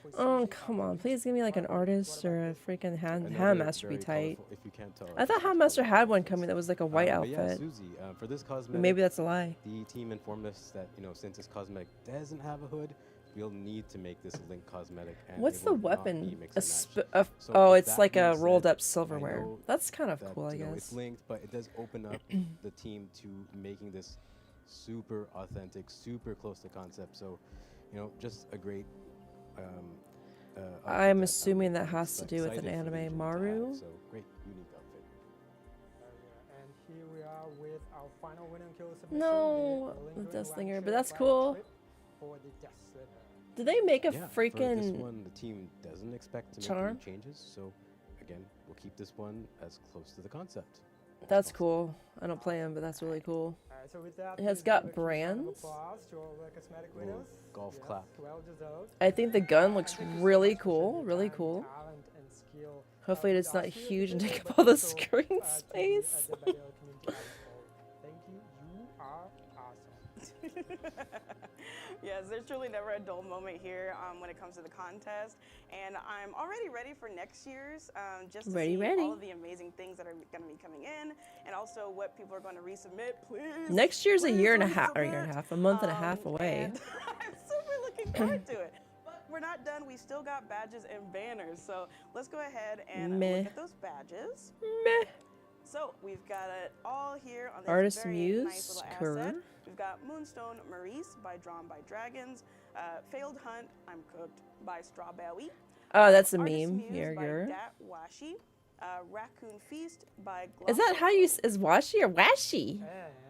For Oh Susie come on! Abbott. Please give me like an What about artist or a this? freaking hand Another master be very tight. colorful- if you can't tell, I thought it's Handmaster colorful had one outfits. coming that was like a white But yeah, outfit. Susie, for this cosmetic, Maybe that's a lie. the team informed us that since this cosmetic doesn't have a hood, we'll need to make this a link cosmetic. And What's it the will not be weapon? mix A and match. sp- So oh, with it's that like a being rolled said, up silverware. know That's kind of that, cool, I It's guess. linked, but it does open up the team to making this super authentic, super close to concept. So, just a great. Outfit I'm that assuming that I'm has to do with an excited for the anime Asian to Maru. have, So great, unique outfit. Yeah, and here we are with our final winning killer submission. No, the the Lingering Death Slinger, Lancashire but that's by cool. Trip for the Death Slinger. Did they make a Yeah, for this freaking? one, the team doesn't expect to make charm? any changes. So again, we'll keep this one as close to the concept. as That's possible. cool. I don't play them, but that's really cool. So with that, It has please got give a huge round of brands. applause to all the cosmetic Ooh, winners. golf Yes, clap. Well deserved. I think the gun looks And thank you so really much for cool. sharing Really your time, cool. talent, and skill, Hopefully with it's not us here huge and today, take but up all the also, screen to the, space. Dead by Daylight community as a whole. Thank you. You are awesome. Yes, there's truly never a dull moment here when it comes to the contest, and I'm already ready for next year's, just to Ready, see ready. all of the amazing things that are going to be coming in, and also what people are going to resubmit. Please. Next year's a please year and a half, or year and a resubmit. half, a month and a half Um, away. and I'm super looking forward to it. But we're not done. We still got badges and banners, so let's go ahead and Meh. look at those badges. Meh. So we've got it all here on this Artist very Muse, nice little Kerr. asset. We've got Moonstone Maurice by Drawn by Dragons, Failed Hunt, I'm Cooked by Strawberry. Oh, that's a Artist meme. Muse Here, by here. Dat Washi, Raccoon Feast by Is that how you Glumbo. is washi or washi?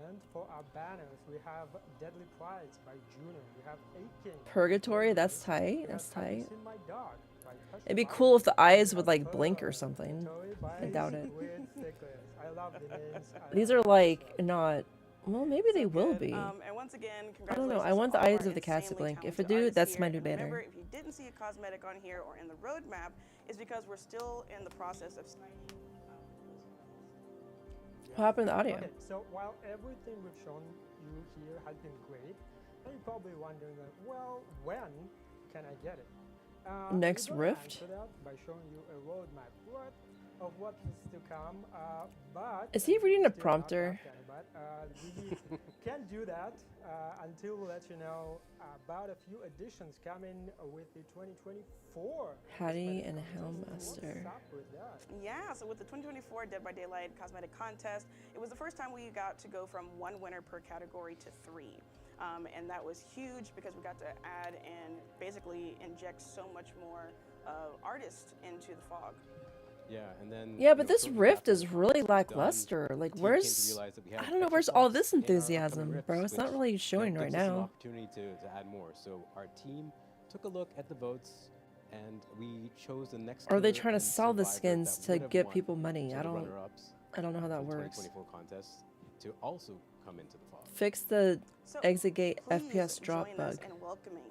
And for our banners, we have Deadly Prize by Juno. We have Aching. Purgatory, that's We tight. have That's Have You tight. Seen My Dog by Hush It'd be Hush. cool if the eyes We would have like blink or Purr, something. Toy by I doubt it. Weird Thickers. I love the names. I These love are the like names. not. Well, maybe they will Good. be. And once again, I don't know. I congratulations want to the all eyes our of the cats to insanely blink. If talented it do, artists that's here. my new And remember, banner. if you didn't see a cosmetic on here or in the roadmap, it's because we're still in the process of signing. What happened to the audio? Okay, so while everything we've shown you here has been great, and you're probably wondering, well, when can I get it? Next we're gonna Rift? answer that by showing you a roadmap of what is to come. But Is he reading a still not prompter? done, but we can't do that until we let you know about a few additions coming with the 2024. Hattie cosmetic and contest. Hellmaster. What's up with that? Yeah, so with the 2024 Dead by Daylight Cosmetic Contest, it was the first time we got to go from one winner per category to three. And that was huge because we got to add and basically inject so much more artists into the fog. Yeah, and then. Yeah, you but know, this shortly rift after is the really contest was done, lackluster. Like, the team came to where's? realize that we had I don't know. extra Where's all slots this in our upcoming enthusiasm, bro? It's not rifts, really which, showing right gives us an now. opportunity to add more. So our team took a look at the votes, and we chose the next. Or are they killer trying to and sell the survivor skins that to would have get won people money? to I the don't. runner-ups I don't know how that for the works. 2024 contest to also come into the fog. Fix the So exit gate please FPS drop join bug. us in welcoming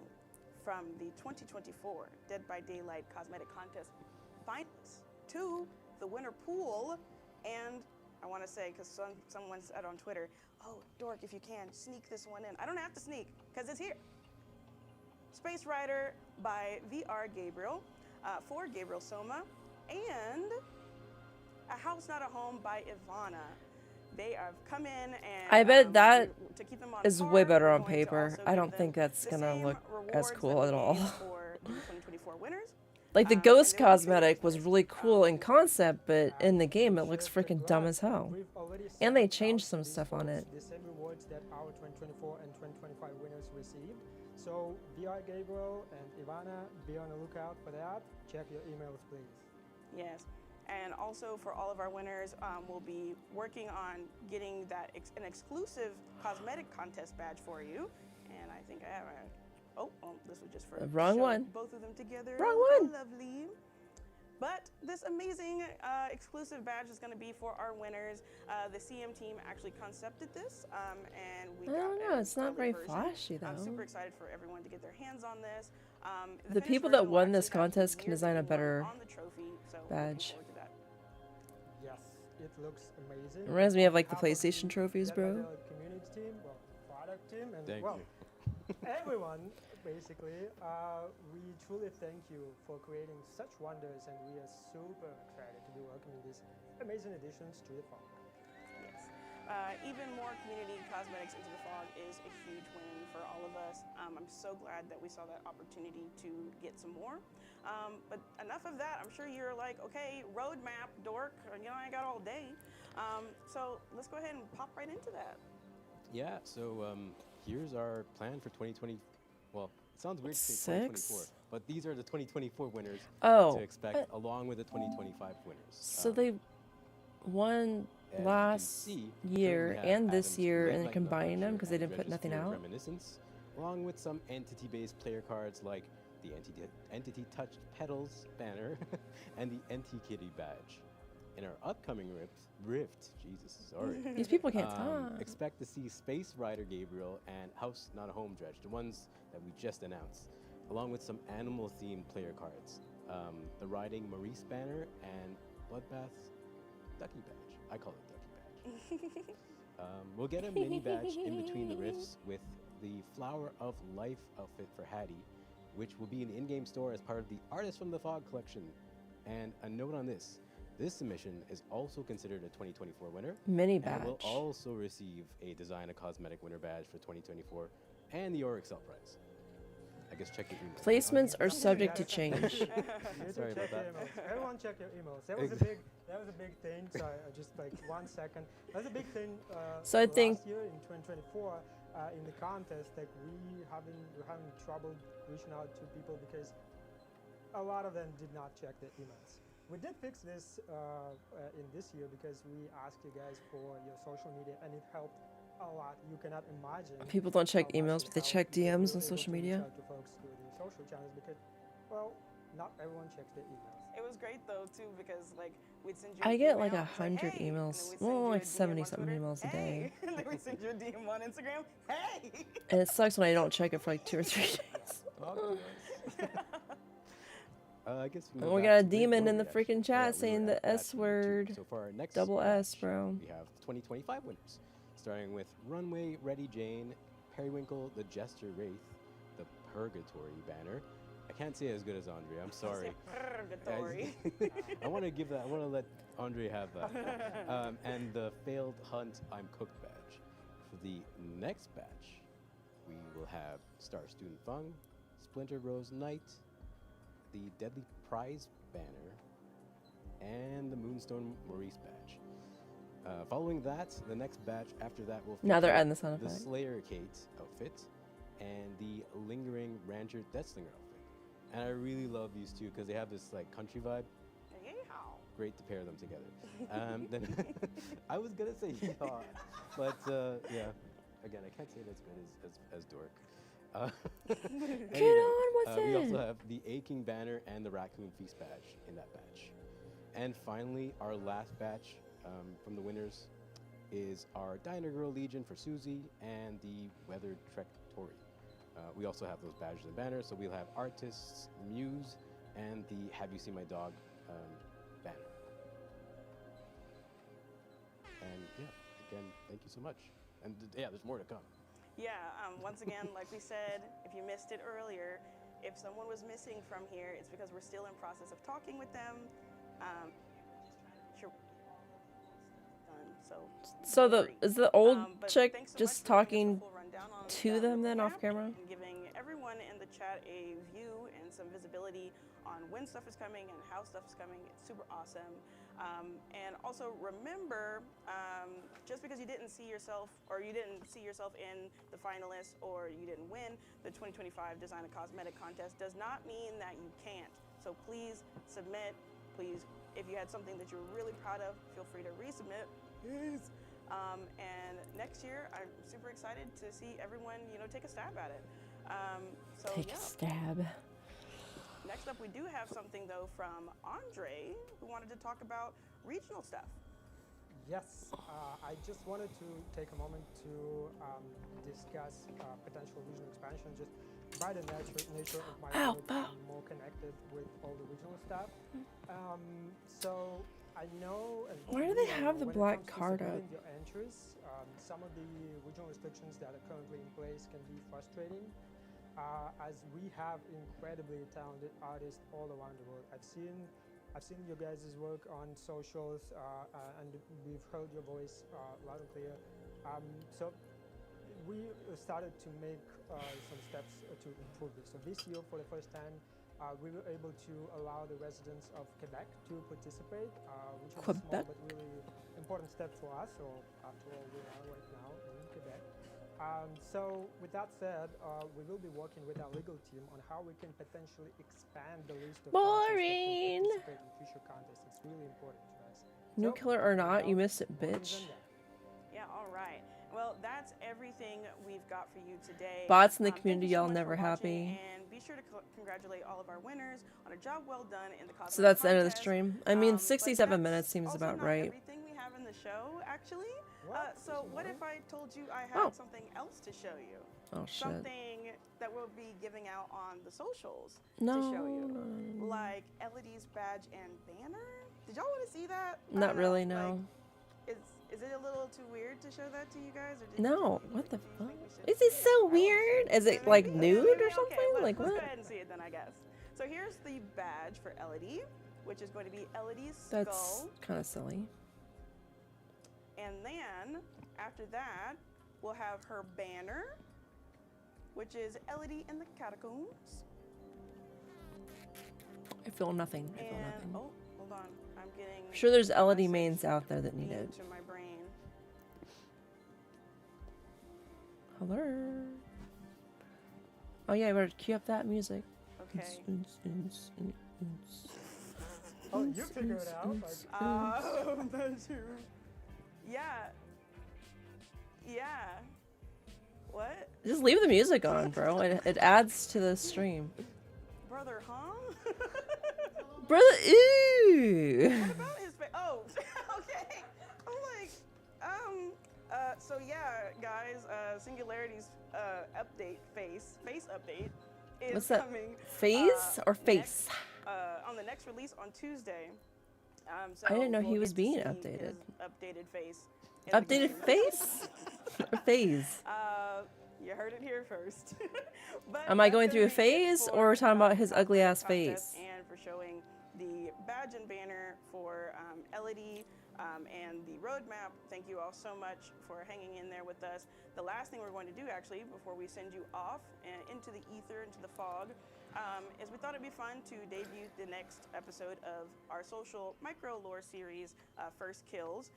from the 2024 Dead by Daylight Cosmetic Contest finalists to the winner pool. And I want to say, because someone said on Twitter, oh, Dork, if you can, sneak this one in. I don't have to sneak, because it's here. Space Rider by VR Gabriel, for Gabriel Soma, and A House Not a Home by Ivana. They have come in and I bet that to keep them on is par, way better we're on going to paper. also I give don't them think that's the gonna same look rewards as that cool we at all. gave For the 2024 winners. Like the and ghost there will be cosmetic was cosmetics, really cool in concept, but in the And game we it looks shared the freaking dumb graph as hell. we've already And they sent changed out some to these stuff on folks, it. The same rewards that our 2024 and 2025 winners received. So VR Gabriel and Ivana, be on the lookout for that. Check your emails, please. Yes. And also for all of our winners, we'll be working on getting that an exclusive cosmetic contest badge for you. And I think I have a. Oh, well, this was just for Wrong showing one. both of them together. Wrong Okay, one. Lovely. But this amazing exclusive badge is going to be for our winners. The CM team actually concepted this, and we I got don't know. an It's not early very version. flashy I'm though. super excited for everyone to get their hands on this. The finished people that version will won this actually have contest can year design a 51 better on the trophy, so looking badge. forward to that. Yes, it looks amazing. Reminds me of, like, the On behalf PlayStation trophies, Dead by bro. Daylight community team, well, product team, and Thank well, you. everyone basically. We truly thank you for creating such wonders, and we are super excited to be welcoming these amazing additions to the fog. Yes. Even more community cosmetics into the fog is a huge win for all of us. I'm so glad that we saw that opportunity to get some more. But enough of that. I'm sure you're like, okay, roadmap, Dork. I got all day. So let's go ahead and pop right into that. Yeah, so here's our plan for 2020. Well, it sounds weird to say 2024, 6? but these are the 2024 winners Oh, to expect, along with the 2025 winners. so they won as you can last see, year we have and this Adam's year Red and Light combining them Adventure because they and didn't put Dredge's nothing Fear of out. Reminiscence, along with some entity-based player cards like the Entity Touched Petals banner, and the NT Kitty badge. In our upcoming Rift, Jesus, sorry. These people can't talk. Expect to see Space Rider Gabriel and House Not a Home Dredge, the ones that we just announced, along with some animal-themed player cards. The Riding Maurice banner and Bloodbath's Ducky badge. I call it Ducky badge. We'll get a mini badge in between the rifts with the Flower of Life outfit for Hattie, which will be in the in-game store as part of the Artist from the Fog collection. And a note on this. This submission is also considered a 2024 winner. Mini badge. And will also receive a Design a Cosmetic winner badge for 2024 and the Orexcel prize. I guess check your email. Placements are subject to change. Sorry about that. Everyone check your emails. That was a big thing. Sorry, just like 1 second. That was a big thing. So I think last year in 2024 in the contest, like we're having trouble reaching out to people because a lot of them did not check their emails. We did fix this in this year because we asked you guys for your social media and it helped a lot. You cannot imagine. People don't check how much emails, it but they helped check because we DMs were on social able to reach media. out to folks through the social channels because, well, not everyone checks their emails. It was great though too because like we'd send you. I an get like email, it's 100 hey, and emails. then we'd Well, send you like a DM 70 on something Twitter, emails a hey, day. and then we send you a DM on Instagram. Hey. And it sucks when I don't check it for like 2 or 3 days. I guess And we got a back to demon where in the we at. freaking Oh, chat yeah, we saying were the at batch S number 2. word. So for our next Double S, batch, bro. we have 2025 winners, starting with Runway Ready Jane, Periwinkle, the Jester Wraith, the Purgatory banner. I can't say it as good as Andre. I'm sorry. Purgatory. I want to give that. I want to let Andre have that. And the Failed Hunt I'm Cooked badge. For the next batch, we will have Star Student Fung, Splinter Rose Knight, the Deadly Prize banner, and the Moonstone Maurice badge. Following that, the next batch after that will Now they're feature adding the sound the effect. Slayer Kate outfit and the Lingering Ranger Deathslinger outfit. And I really love these two because they have this like country vibe. Yeehaw. Great to pair them together. Then I was gonna say yeehaw, but yeah, again I can't say it as good as Dork. Get on with we also it. have the Aching Banner and the Raccoon Feast badge in that batch. And finally, our last batch from the winners is our Diner Girl Legion for Susie and the Weather Trek Tori. We also have those badges and banners, so we'll have Artists, Muse, and the Have You Seen My Dog banner. And yeah, again, thank you so much. And yeah, there's more to come. Yeah, once again, like we said, if you missed it earlier, if someone was missing from here, it's because we're still in process of talking with them. Sure. Done, So is the old but chick thanks so just much for giving us a talking full rundown on to the them then off map camera? and giving everyone in the chat a view and some visibility on when stuff is coming and how stuff is coming. It's super awesome. And also remember, just because you didn't see yourself or you didn't see yourself in the finalists or you didn't win the 2025 Design a Cosmetic contest does not mean that you can't. So please submit. Please, if you had something that you're really proud of, feel free to resubmit. Yes. And next year, I'm super excited to see everyone, take a stab at it. Take a stab. Next up, we do have something though from Andre, who wanted to talk about regional stuff. Yes, I just wanted to take a moment to discuss potential regional expansion, just by the nature of my work, I'm more connected with all the regional stuff. So I know. Why do they have the black card up? Your entries, some of the regional restrictions that are currently in place can be frustrating. As we have incredibly talented artists all around the world. I've seen your guys' work on socials, and we've heard your voice loud and clear. So we started to make some steps to improve this. So this year, for the first time, we were able to allow the residents of Quebec to participate, which was a small but really important step for us. So after all, we are right now in Quebec. So with that said, we will be working with our legal team on how we can potentially expand the list of Boring. participate in future contests. It's really important to us. Nuclear or not, you missed it, bitch. Yeah, all right. Well, that that's everything we've got for you today. Bots in the Thank you community, so y'all much never for watching, happy. And be sure to congratulate all of our winners on a job well done in the cosmetic So that's the end of the contest. stream. I mean, But 67 that's minutes seems also about not right. everything we have in the show, actually. What? So what if I told you I had Oh. something else to show you? Oh shit. Something that we'll be giving out on the socials No, to show you. no. Like Elodie's badge and banner. Did y'all want to see that? I Not don't really, know. no. Like, is it a little too weird to show that to you guys? Or did No, you, what the do you fuck? think we should Is it see so it? weird? Is it Maybe? like Okay, nude maybe. or something? Okay, Like let's go what? ahead and see it then, I guess. So here's the badge for Elodie, which is going to be Elodie's That's skull. kind of silly. And then, after that, we'll have her banner, which is Elodie in the Catacombs. I feel nothing. I feel And, nothing. oh, hold on. I'm getting... I'm sure there's LED message mains out there that need it. into my brain. Hello. Oh yeah, I better cue up that music. Okay. Oh, you figured it out. Like, That's true. Yeah. Yeah. What? Just leave the music on, bro. It adds to the stream. Brother, huh? Brother, ooh. What about his face? Oh, okay. I'm like, so yeah, guys, Singularity's face update is What's that? coming. Phase or face? On the next release on Tuesday. So I didn't know he we'll was get to being see updated. his updated face. in the Updated game. face or phase? You heard it here first. But Am I that's going gonna through a be it phase, for, or we're talking about his Cosmetic ugly ass Contest face? And for showing the badge and banner for Elodie and the roadmap. Thank you all so much for hanging in there with us. The last thing we're going to do, actually, before we send you off and into the ether, into the fog, is we thought it'd be fun to debut the next episode of our social micro lore series, First Kills,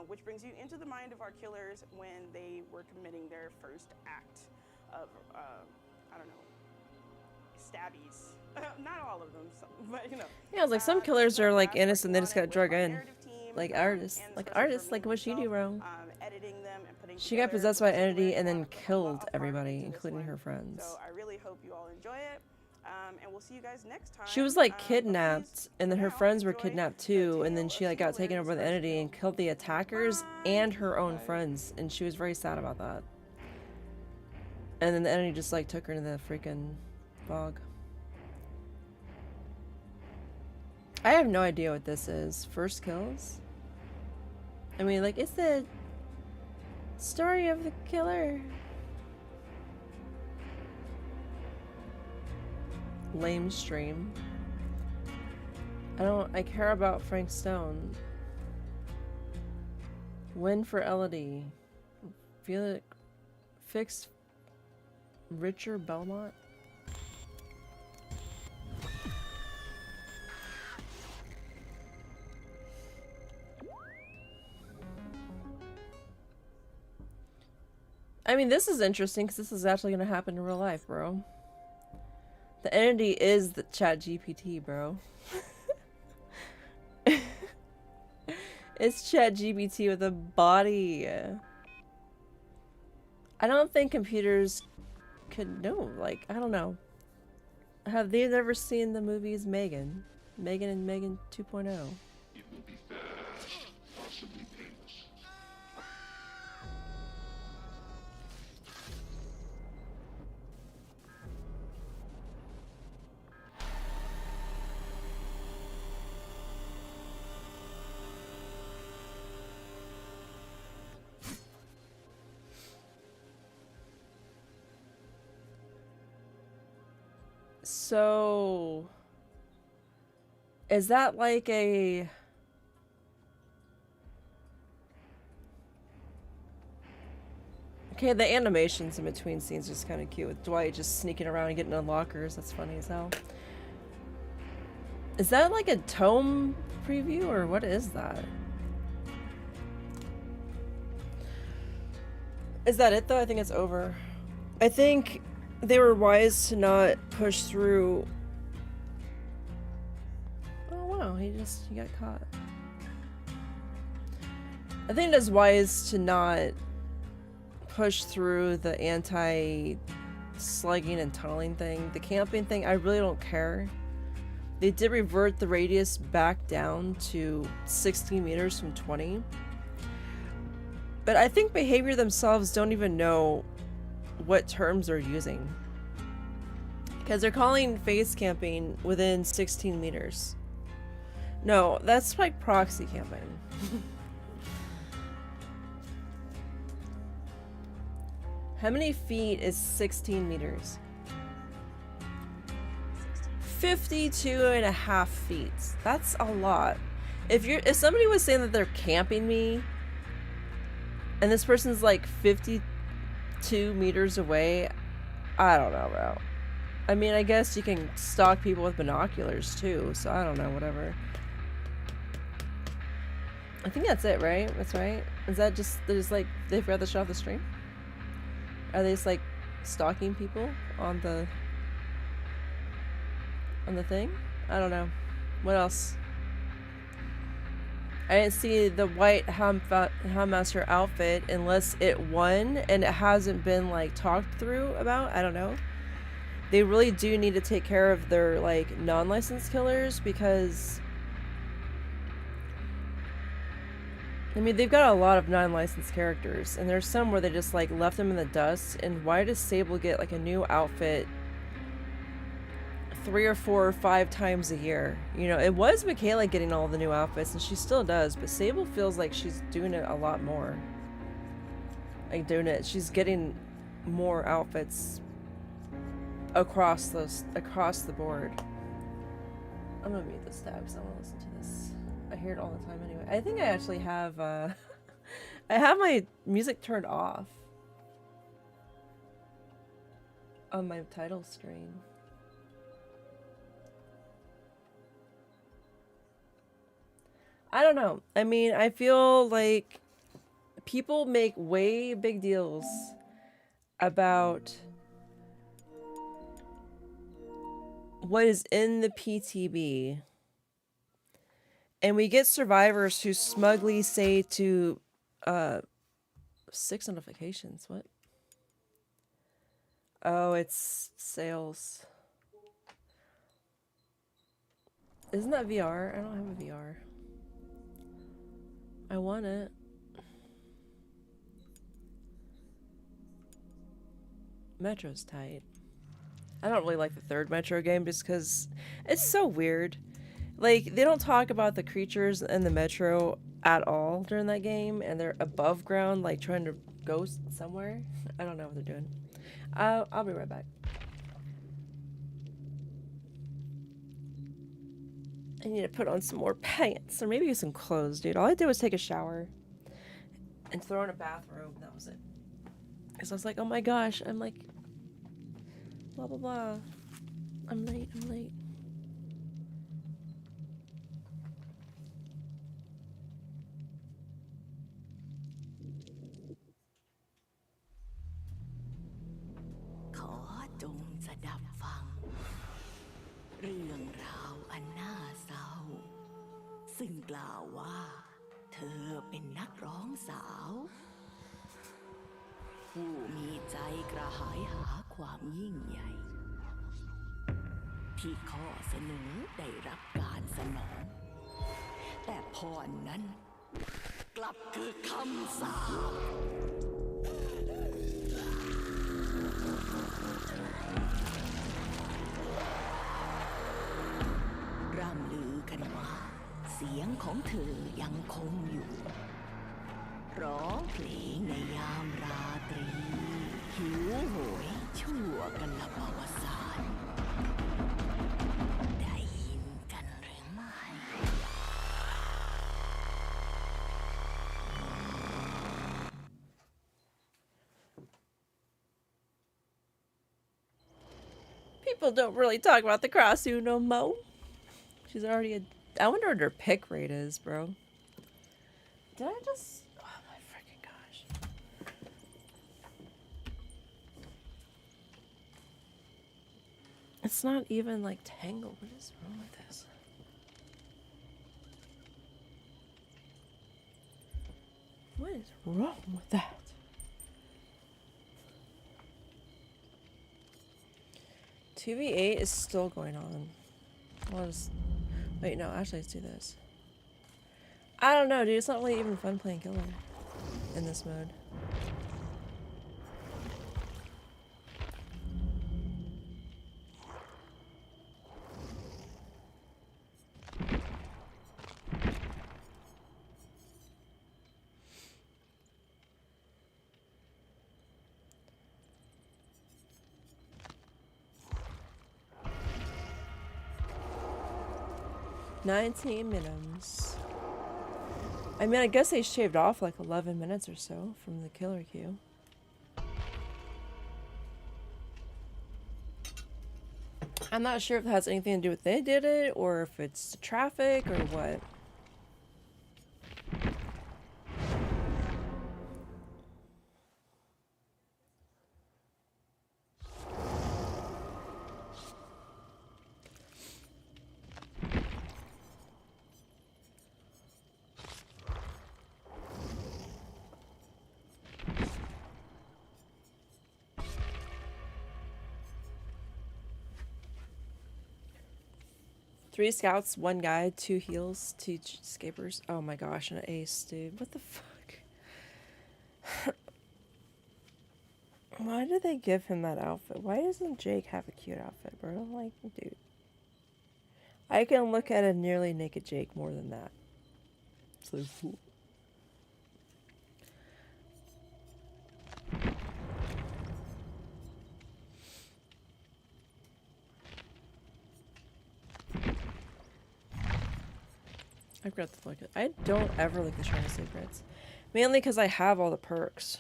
which brings you into the mind of our killers when they were committing their first act of, I don't know, stabbies. Not all of them, but you know. Yeah, I was like, some killers are like Last innocent, they working just on got it drug with our in. narrative team, Like and artists, especially for like me what she do, myself, bro. editing them and putting She got together possessed by the entity silhouette and then that put a lot killed of heart everybody, into this including one. her friends. So I really hope you all enjoy it. And we'll see you guys next time. She was like But kidnapped, please, and then for her now, friends were enjoy kidnapped the too, and tale then she of like got taken over by the Singularity's entity and killed the attackers and her own Bye. friends, and she was very sad about that. And then the entity just like took her into the freaking fog. I have no idea what this is. First Kills? I mean, like, it's the story of the killer. Lame stream. I care about Frank Stone. Win for Elodie. Feel it. Fix Richard Belmont. I mean, this is interesting because this is actually going to happen in real life, bro. The entity is the Chat GPT, bro. It's Chat GPT with a body. I don't think computers could know. Like, I don't know. Have they ever seen the movies Megan? Megan and Megan 2.0. It will be fast, possibly painless. So, is that like a... Okay, the animations in between scenes is kind of cute with Dwight just sneaking around and getting in lockers. That's funny as hell. Is that like a tome preview or what is that? Is that it though? I think it's over. I think they were wise to not push through. Oh wow, he got caught. I think it is wise to not push through the anti-slugging and tunneling thing. The camping thing, I really don't care. They did revert the radius back down to 16 meters from 20. But I think Behavior themselves don't even know what terms they're using. Because they're calling face camping within 16 meters. No, that's like proxy camping. How many feet is 16 meters? 52.5 feet. That's a lot. If somebody was saying that they're camping me, and this person's like 52 meters away, I don't know, bro. I mean, I guess you can stalk people with binoculars too, so I don't know, whatever. I think that's it, right? That's right. Is that just, there's like, they forgot to shut off the stream? Are they just like stalking people on the thing? I don't know. What else? I didn't see the white Houndmaster outfit unless it won and it hasn't been like talked through about. I don't know. They really do need to take care of their like non-licensed killers because I mean they've got a lot of non-licensed characters and there's some where they just like left them in the dust. And why does Sable get like a new outfit 3 or 4 or 5 times a year? You know, it was Michaela getting all the new outfits and she still does, but Sable feels like she's doing it a lot more. Like she's getting more outfits across the board. I'm gonna mute this tab because I want to listen to this. I hear it all the time anyway. I think I actually have I have my music turned off on my title screen. I don't know. I mean, I feel like people make way big deals about what is in the PTB. And we get survivors who smugly say to 6 notifications. What? Oh, it's sales. Isn't that VR? I don't have a VR. I want it. Metro's tight. I don't really like the 3rd Metro game just because it's so weird. Like, they don't talk about the creatures in the Metro at all during that game, and they're above ground, like, trying to go somewhere. I don't know what they're doing. I'll be right back. I need to put on some more pants, or maybe some clothes, dude. All I did was take a shower and throw in a bathrobe, and that was it. Because I was like, oh my gosh, I'm like, blah, blah, blah. I'm late, I'm late.เรื่องราวอันน่าเศร้าซึ่งกล่าวว่าเธอเป็นนักร้องสาวผู้มีใจกระหายหาความยิ่งใหญ่ที่ข้อเสนอได้รับการสนองแต่พรนั้นกลับคือคำสาปร่ำลือกันว่าเสียงของเธอยังคงอยู่ร้องเพลงในยามราตรีหิวโหยชั่วกันละอวสานได้ยินกันหรือไม่ People don't really talk about the Crossu no more. She's already a... I wonder what her pick rate is, bro. Did I just... Oh my freaking gosh. It's not even like Tangle. What is wrong with this? What is wrong with that? 2v8 is still going on. Wait, no, actually, let's do this. I don't know, dude. It's not really even fun playing killer in this mode. $19 minutes. I mean, I guess they shaved off like 11 minutes or so from the killer queue. I'm not sure if it has anything to do with they did it or if it's traffic or what. Three scouts, one guide, 2 heals, 2 escapers. Oh my gosh, and an ace, dude. What the fuck? Why did they give him that outfit? Why doesn't Jake have a cute outfit, bro? Like, dude. I can look at a nearly naked Jake more than that. So cool. I forgot to look at. I don't ever like the shiny secrets, mainly because I have all the perks.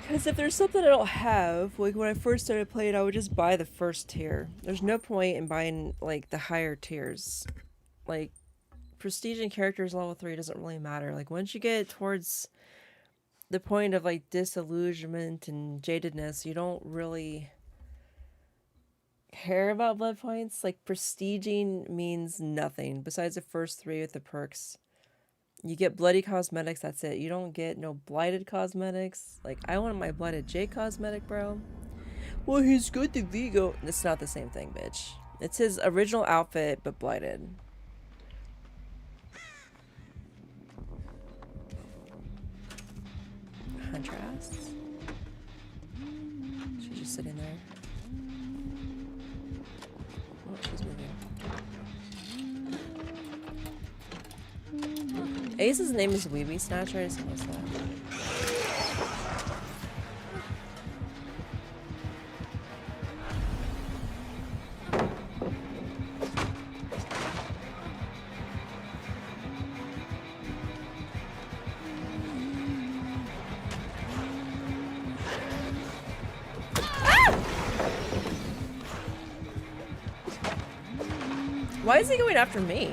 Because if there's something I don't have, like when I first started playing, I would just buy the first tier. There's no point in buying like the higher tiers. Like prestige in characters level 3 doesn't really matter. Like once you get towards the point of like disillusionment and jadedness, you don't really care about blood points. Like prestiging means nothing besides the first 3 with the perks. You get bloody cosmetics, that's it. You don't get no blighted cosmetics. Like I want my blighted J cosmetic, bro. Well, he's got the Vigo. It's not the same thing, bitch. It's his original outfit but blighted. Huntress. She's just sitting there. Oh, she's moving. Ace's name is Weeby Snatcher. I just noticed that. Why is he going after me?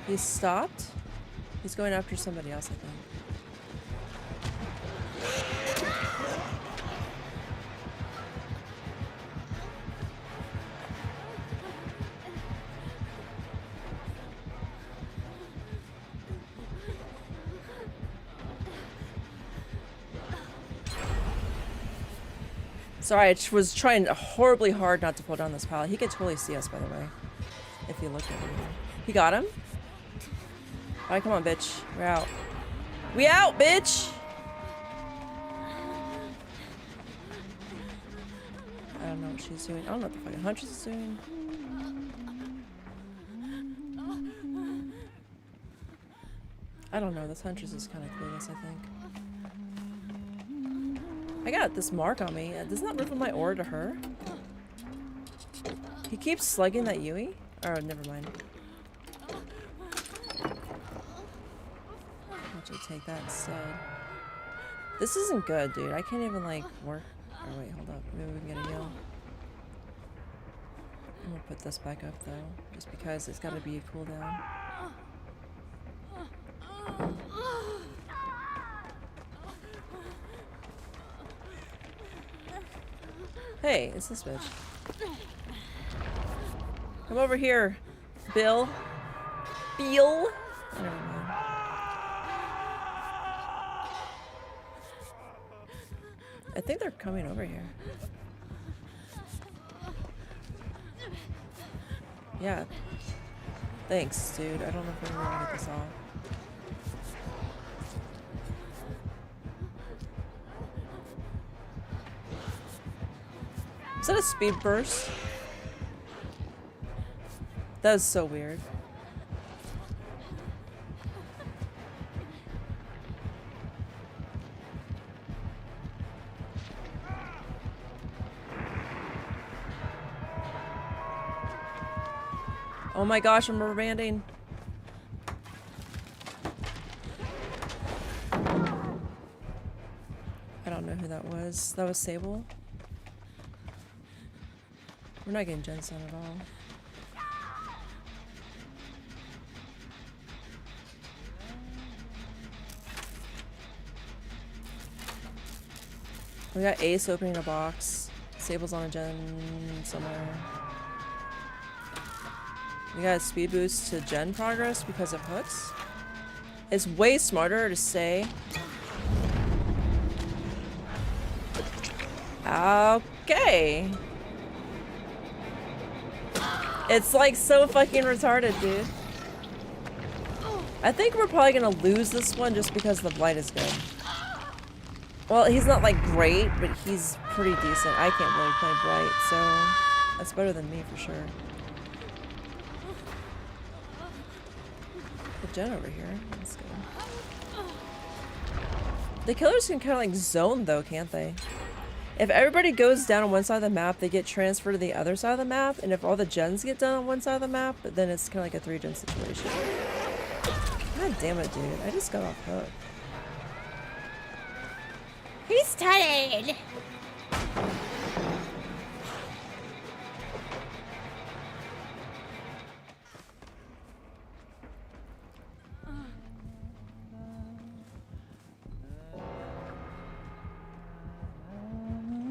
He stopped? He's going after somebody else, I think. Sorry, I was trying horribly hard not to pull down this pallet. He could totally see us, by the way, if you look at him. He got him? Alright, come on, bitch. We're out. We out, bitch! I don't know what she's doing. I don't know what the fucking Huntress is doing. I don't know. This Huntress is kind of clueless, I think. I got this mark on me. Doesn't that ripple my aura to her? He keeps slugging that Yui? Oh, never mind. I'll take that instead. This isn't good, dude. I can't even, like, work. Oh, wait, hold up. Maybe we can get a heal. I'm gonna put this back up, though. Just because it's gotta be a cooldown. Hey, it's this bitch. Come over here, Bill. feel. Never mind. I think they're coming over here. Yeah. Thanks, dude. I don't know if we're gonna get this off. Is that a speed burst? That was so weird. Oh my gosh, I'm rubber banding. I don't know who that was. That was Sable? We're not getting Jensen at all. We got Ace opening a box. Sable's on a gen somewhere. We got a speed boost to gen progress because of hooks. It's way smarter to say. Okay. It's like so fucking retarded, dude. I think we're probably gonna lose this one just because the blight is good. Well, he's not like great, but he's pretty decent. I can't really play blight, so that's better than me for sure. The gen over here. Let's go. The killers can kind of like zone though, can't they? If everybody goes down on one side of the map, they get transferred to the other side of the map, and if all the gens get done on one side of the map, then it's kind of like a 3-gen situation. God damn it, dude. I just got off hook. He's tired.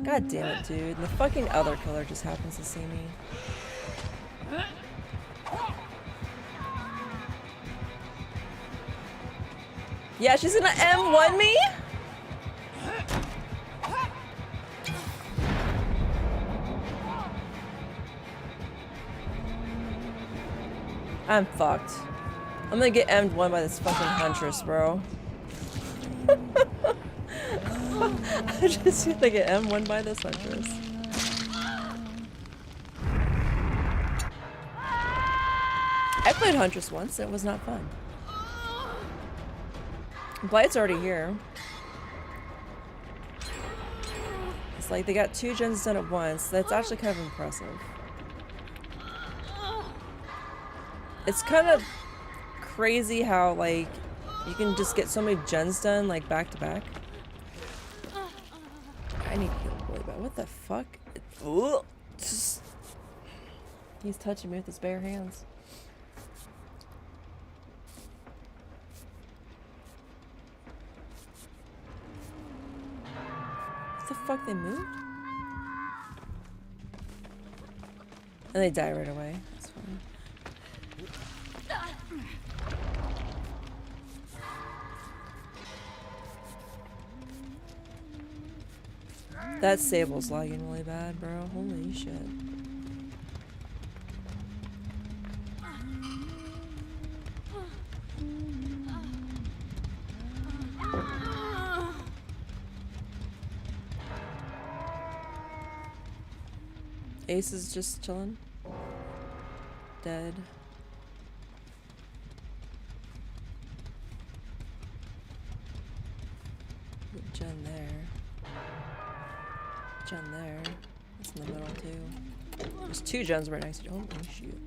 God damn it, dude. The fucking other killer just happens to see me. Yeah, she's gonna M1 me? I'm fucked. I'm gonna get M1 by this fucking Huntress, bro. I just feel like get M1 by this Huntress. I played Huntress once, it was not fun. Blight's already here. It's like they got 2 gens done at once. That's actually kind of impressive. It's kind of crazy how like you can just get so many gens done like back to back. I need to heal really bad. What the fuck? Ugh. He's touching me with his bare hands. What the fuck? They moved? And they die right away. That's fine. That Sable's lagging really bad, bro. Holy shit. Ace is just chilling. Dead. Gen there. Gen there. It's in the middle too. There's 2 gens right next to you. Oh shoot.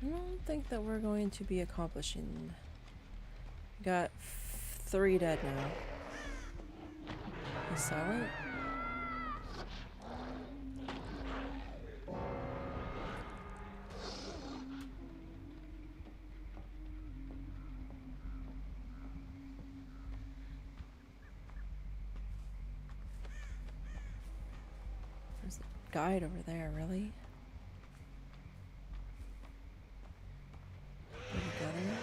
I don't think that we're going to be accomplishing. Got 3 dead now. He's silent. guide over there, really? Did we go there?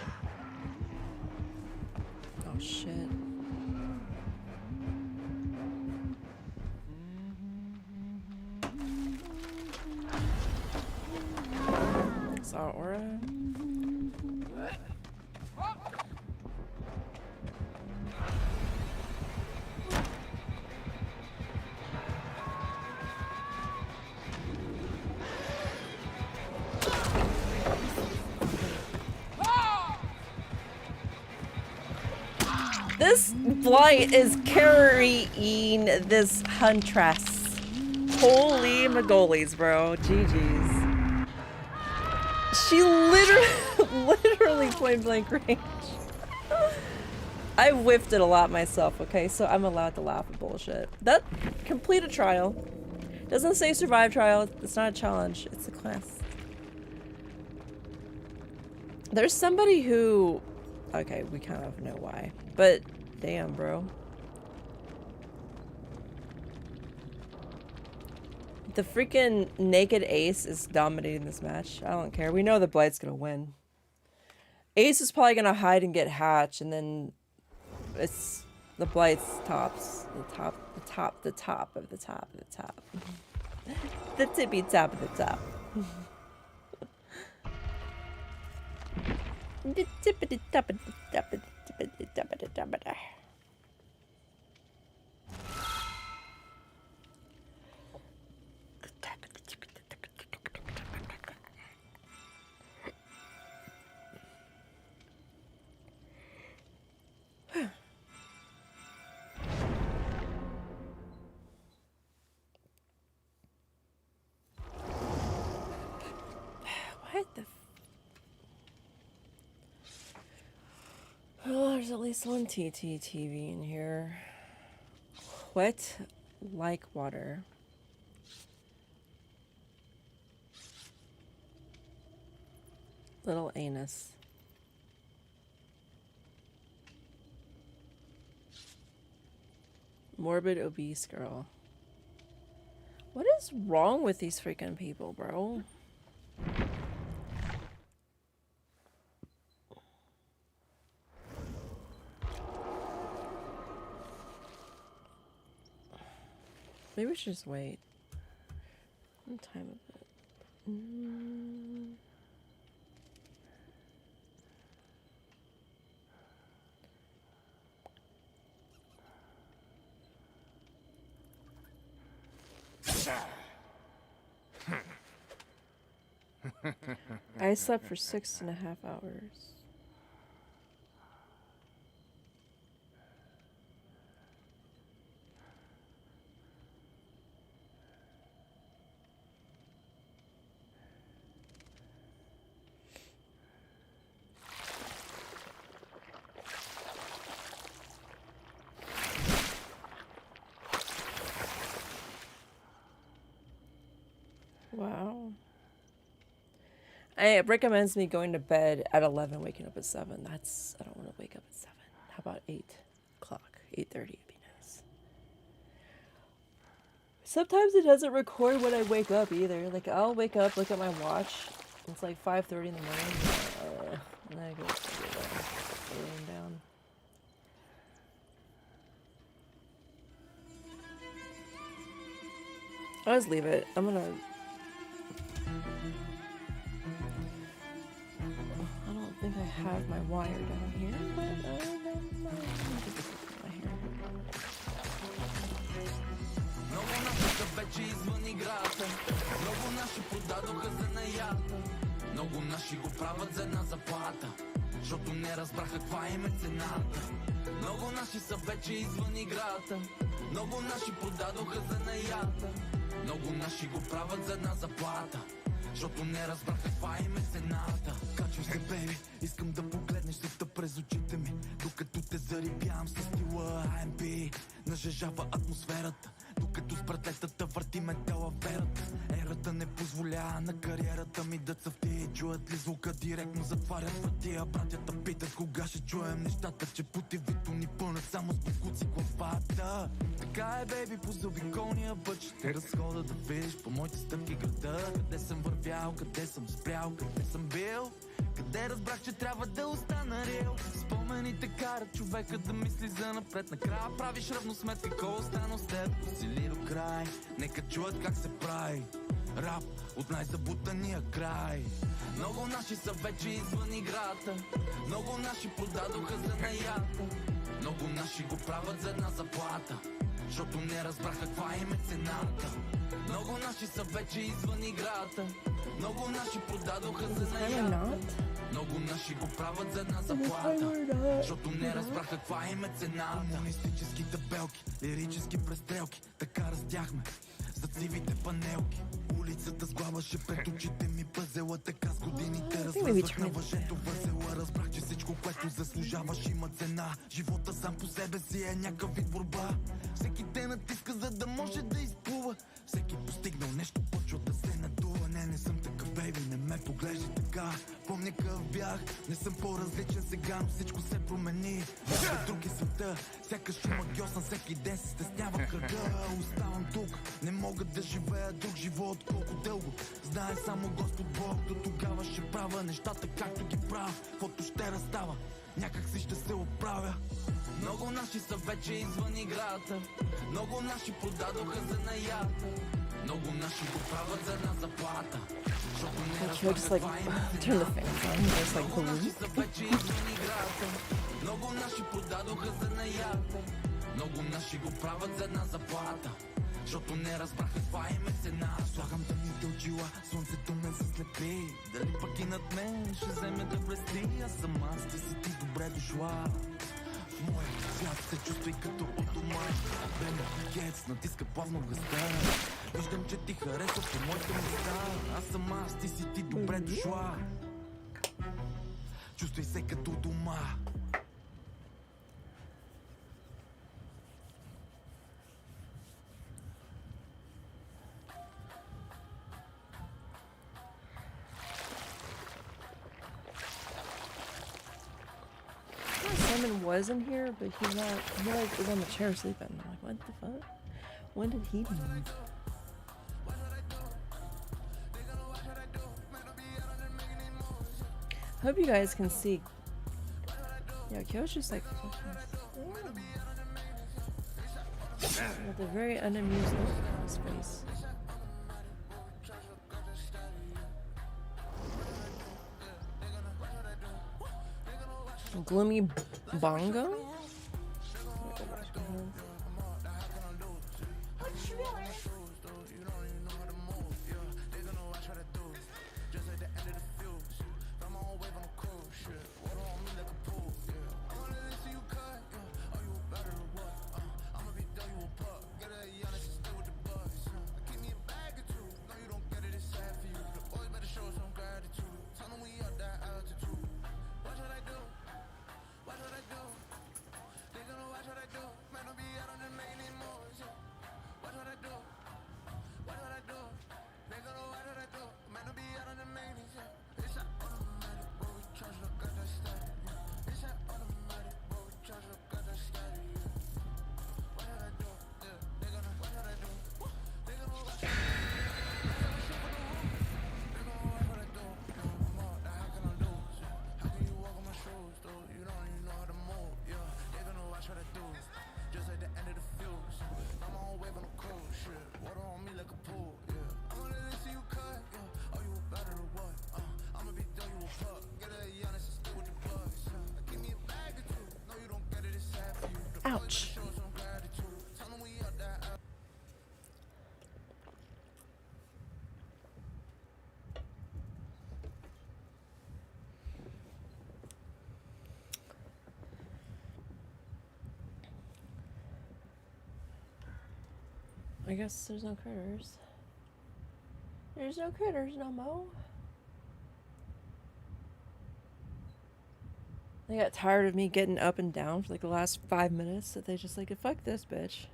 Oh shit. Saw aura. This blight is carrying this huntress. Holy magolies, bro. GG's. She literally point blank range. I whiffed it a lot myself, okay? So I'm allowed to laugh at bullshit. That complete a trial. Doesn't say survive trial. It's not a challenge. It's a quest. There's somebody who... Okay, we kind of know why. But, damn, bro. The freaking naked Ace is dominating this match. I don't care. We know the Blight's gonna win. Ace is probably gonna hide and get hatch, and then it's the Blight's tops. The top of the top of the top. The tippy top of the top. The tippity top of the top of the top of the top of the. What the? Oh, there's at least one TT TV in here. Wet like water. Little anus. Morbid obese girl. What is wrong with these freaking people, bro? Maybe we should just wait. What time is it? I slept for 6.5 hours. Wow. It recommends me going to bed at 11, waking up at 7. That's, I don't want to wake up at 7. How about 8 o'clock? 8:30 would be nice. Sometimes it doesn't record when I wake up either. Like, I'll wake up, look at my watch. It's like 5:30 in the morning. And I go laying down. I'll just leave it. I'm gonna... I don't think I have my wire down here, but Много наши го правят за една заплата, защото не разбраха каква им е цената. Много наши са вече извън играта, много наши продадоха за наята. Много наши го правят за една заплата, защото не разбраха каква им е цената. Качвам се, бейби, искам да погледнеш света през очите ми, докато те зарибявам с стила R&B. Нажежава атмосферата, Като с братлетата въртиме далаверата. Ерата не позволява на кариерата ми да цъфти. Чуят ли звука директно затварят врати. А братята питат кога ще чуем нещата, че путевито ни пълнат само с букуци главата. Така е, бейби, по заобиколния път ще те разхода да видиш по моите стъпки града. Къде съм вървял, къде съм спрял, къде съм бил, къде разбрах, че трябва да остана реал. Спомените карат човека да мисли за напред. Накрая правиш равносметка, кой остана с теб. Усили до край, нека чуят как се прави рап от най-забутания край. Много наши са вече извън играта. Много наши продадоха за наята. Много наши го правят за една заплата, защото не разбраха каква им е цената. Много наши са вече извън играта. Много наши продадоха за наята. Много наши го правят за една заплата, защото не разбраха каква им е цената. Комунистически табелки, лирически престрелки, така растяхме за цивите панелки. Улицата сглаваше пред очите ми пъзела, така с годините развързвах на въжето възела. Разбрах, че всичко, което заслужаваш, има цена. Живота сам по себе си е някакъв вид борба. Всеки те натиска, за да може да изплува. Всеки постигнал нещо почва да се надува. Не съм такъв, бейби, не ме поглеждай така. Помня къв бях, не съм по-различен сега, но всичко се промени. Някой друг е света, сякаш омагьосна, всеки ден се стеснява кръга. Оставам тук, не мога да живея друг живот колко дълго. Знае само Господ Бог, до тогава ще правя нещата както ги правя. Каквото ще разстава, някак си ще се оправя. Много наши са вече извън играта. Много наши продадоха за наята. Много наши го правят за една заплата, защото не разбраха каква им е цената. Много наши са вече извън играта. Много наши продадоха за наята. Много наши го правят за една заплата, защото не разбраха каква им е цена. Слагам тъмните очила, слънцето ме заслепи. Дали пък и над мен ще вземе да блести. Аз съм аз, ти си ти, добре дошла. В моя свят се чувствай като от дома. Бемер, кец, натиска плавно гъста. Виждам, че ти харесва по моите места. Аз съм аз, ти си ти, добре дошла. Чувствай се като дома. Simon was in here, but he's not. He like is on the chair sleeping. I'm like, what the fuck? When did he move? Hope you guys can see. Yeah, Kyo's just like with a very unamused look on his face. Gloomy bongo? Ouch. I guess there's no critters. There's no critters no more. They got tired of me getting up and down for like the last 5 minutes, that they just like, fuck this bitch.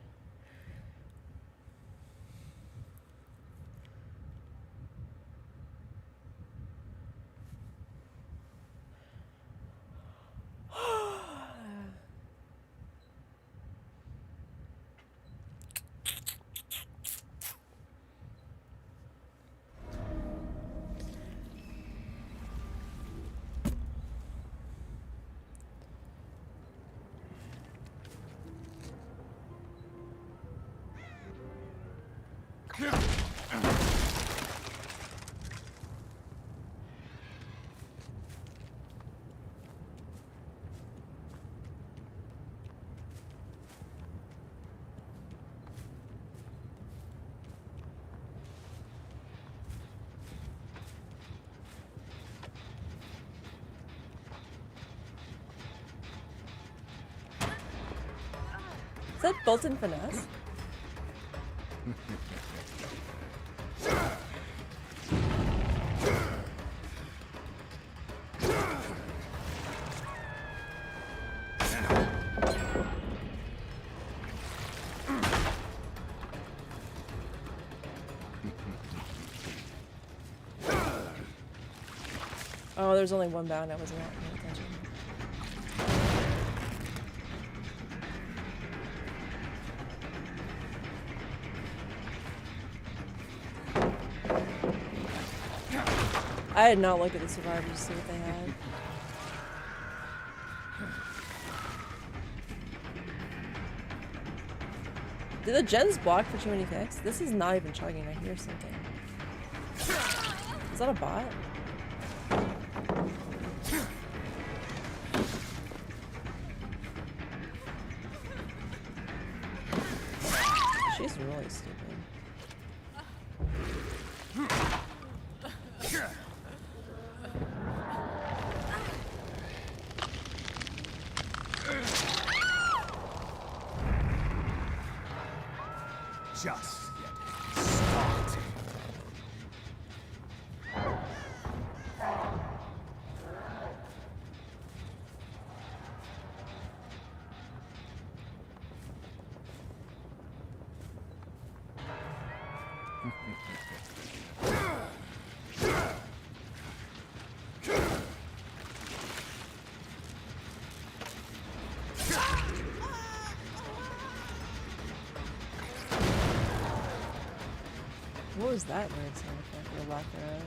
Is that built-in finesse? Oh, there's only one bound. I wasn't paying attention. I did not look at the survivors to see what they had. Do the gens block for too many kicks? This is not even chugging. I hear something. Is that a bot? She's really stupid. Just getting started. What was that weird sound effect or lack thereof?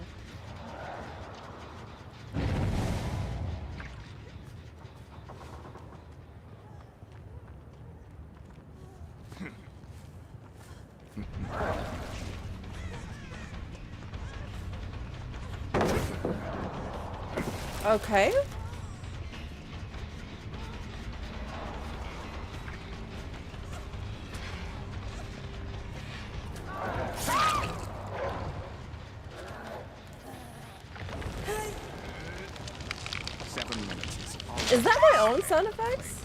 Okay. Is that my own sound effects?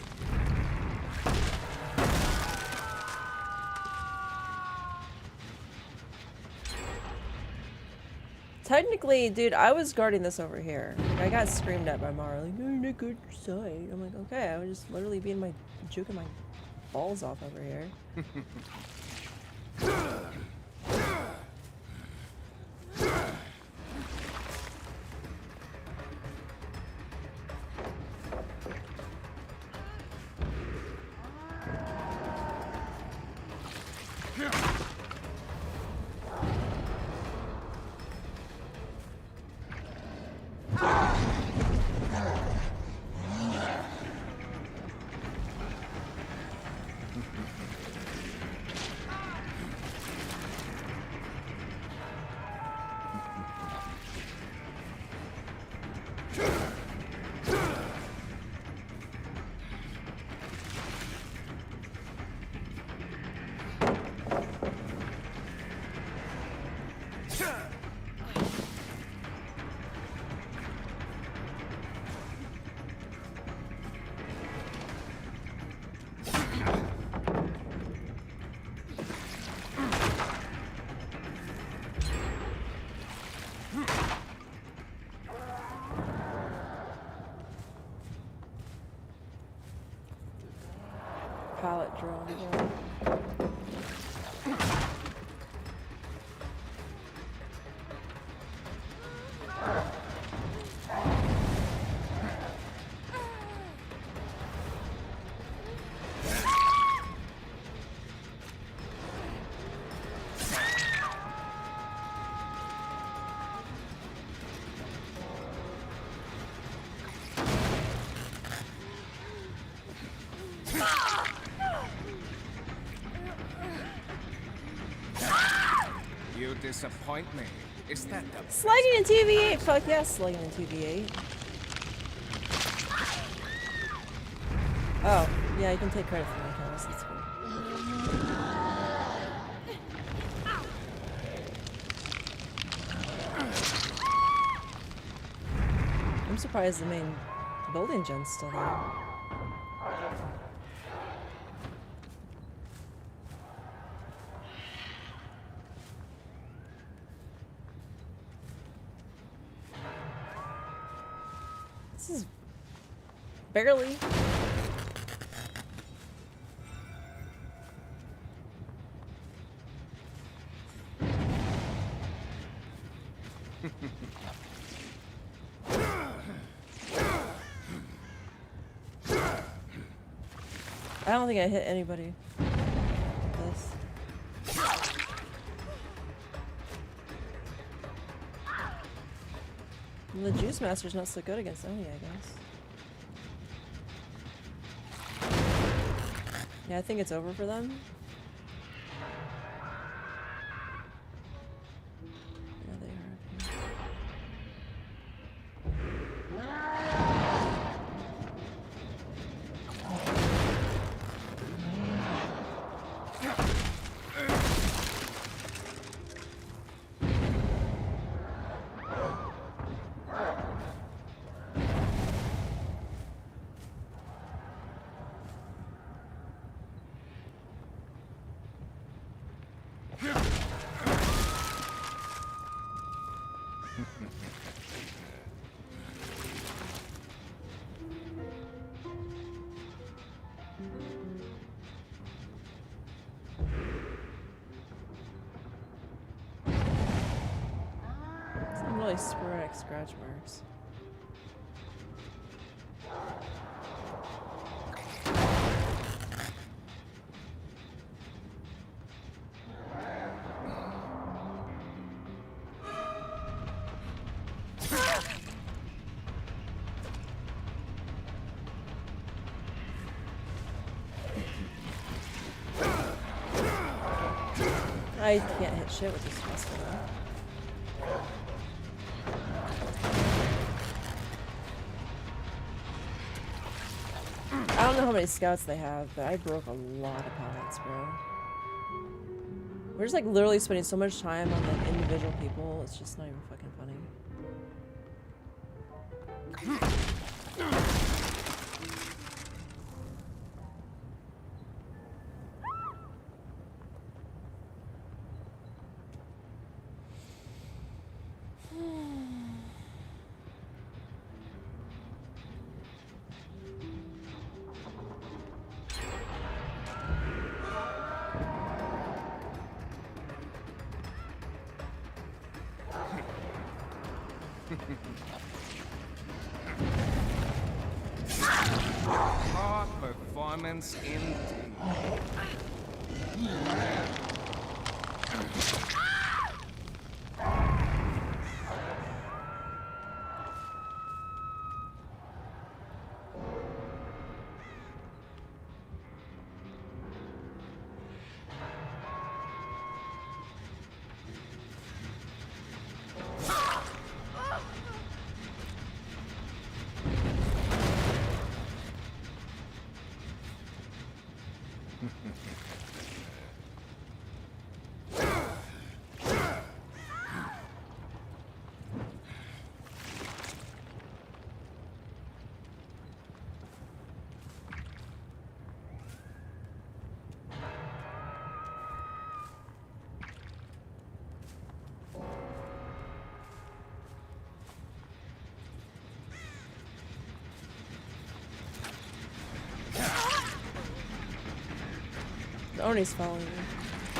Technically, dude, I was guarding this over here. Like, I got screamed at by Mara, like, you're on a good side. I'm like, okay, I was just literally being my, juking my balls off over here. Pallet drone again. You disappoint me. Is that the Slugging in TV8! Fuck yes, slugging in TV8. Oh, yeah, you can take credit for my counts, that's cool. I'm surprised the main building gen's still there. This is barely. I don't think I hit anybody with this. The Juice Master's not so good against Oni, I guess. Yeah, I think it's over for them. Yeah, they are up here. Some really sporadic scratch marks. I can't hit shit with this pistol though. I don't know how many scouts they have, but I broke a lot of pallets, bro. We're just like literally spending so much time on like individual people, it's just not even fucking funny. Hard performance indeed. The Oni's following me.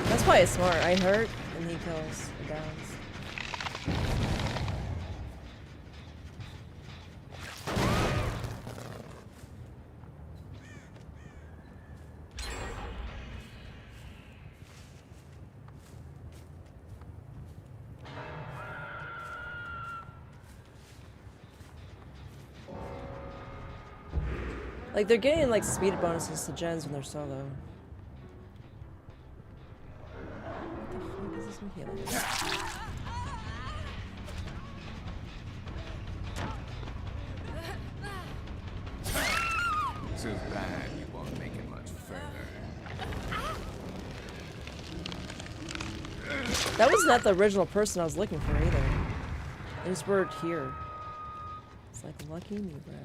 That's why it's smart. I hurt and he kills the downs. Like they're getting like speed bonuses to gens when they're solo. Too bad you won't make it much further. That was not the original person I was looking for either. They just were here. It's like lucky me, bro.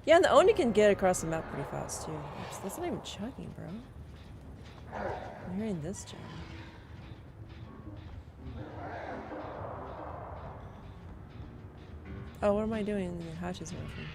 Yeah, and the Oni can get across the map pretty fast too. That's not even chugging, bro. I'm hearing this jam. Oh, what am I doing? The hatch is working.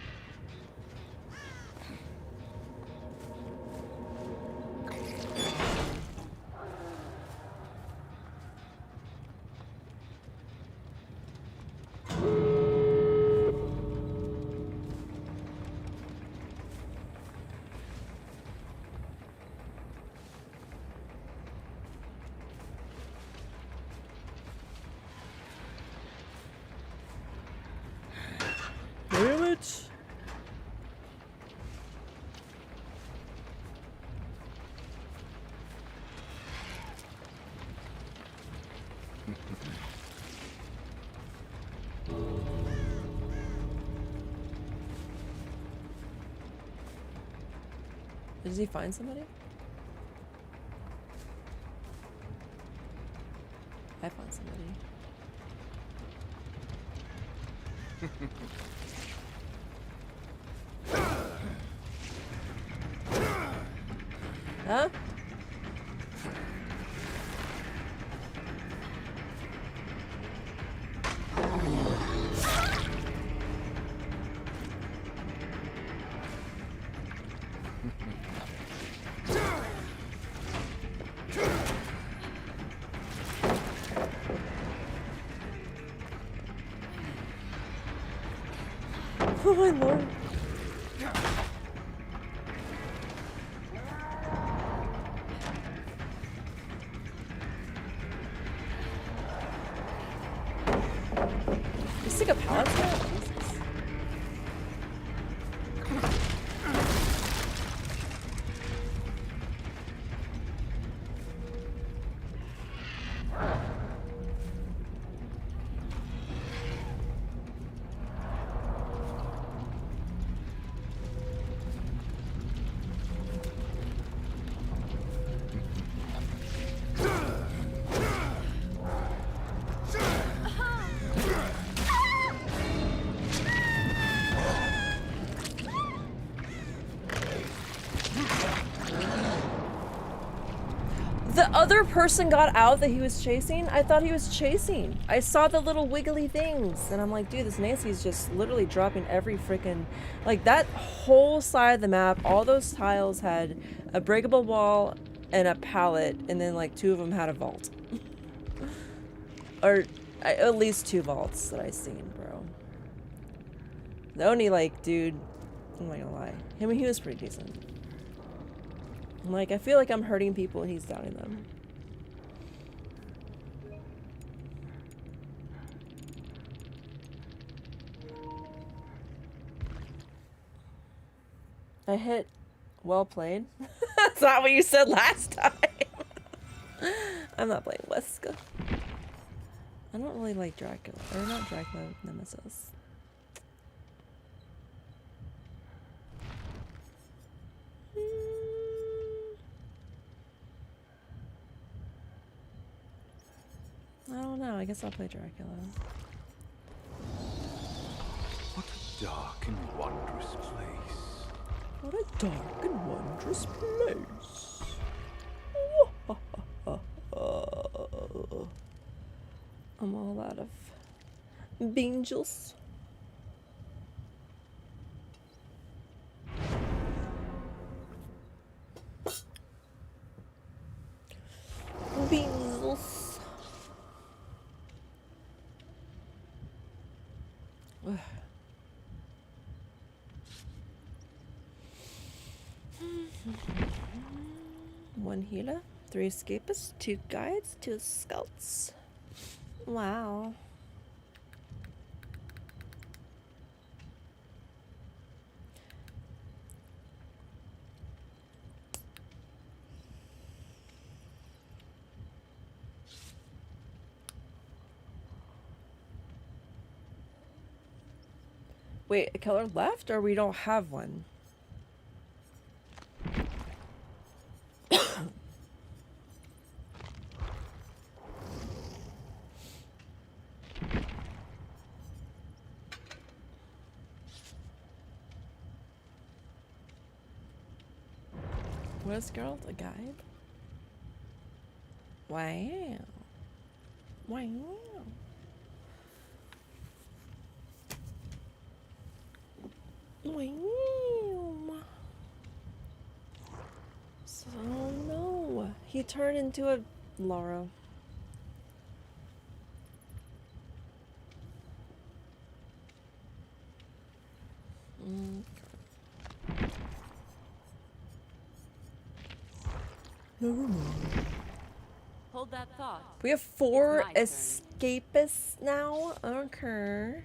Damn it! Does he find somebody? I found somebody. Huh? Oh my lord. You stick a pallet there? Jesus. The other person got out that he was chasing? I thought he was chasing. I saw the little wiggly things. And I'm like, dude, this Nancy's just literally dropping every freaking... Like, that whole side of the map, all those tiles had a breakable wall and a pallet. And then, like, 2 of them had a vault. Or at least 2 vaults that I seen, bro. The only, like, dude... I'm not gonna lie. He was pretty decent. Like, I feel like I'm hurting people and he's downing them. I hit well played. That's not what you said last time. I'm not playing Wesker. I don't really like Dracula. Or not Dracula, Nemesis. I don't know. I guess I'll play Dracula. What a dark and wondrous place. What a dark and wondrous place. I'm all out of bean juice. Beans. One healer, 3 escapists, 2 guides, 2 scouts. Wow. Wait, a killer left or we don't have one? Was Geralt a guide? Wow. Wow. So no, he turned into a Laura. Hold that thought. We have 4 escapists now. Okay.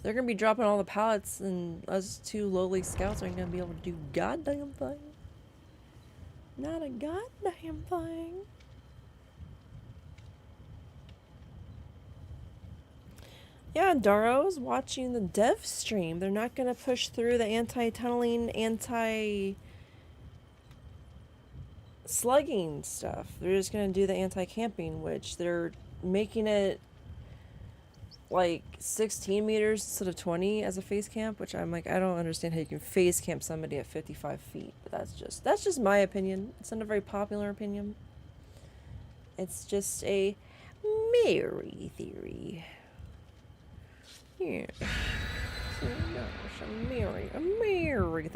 They're gonna be dropping all the pallets, and us 2 lowly scouts aren't gonna be able to do goddamn thing. Not a goddamn thing. Yeah, Daro's watching the dev stream. They're not gonna push through the anti-tunneling, anti-slugging stuff. They're just gonna do the anti-camping, which they're making it like 16 meters instead of 20 as a face camp, which I'm like, I don't understand how you can face camp somebody at 55 feet. But that's just my opinion. It's not a very popular opinion. It's just a merry theory. Yeah. So gosh, a merry theory.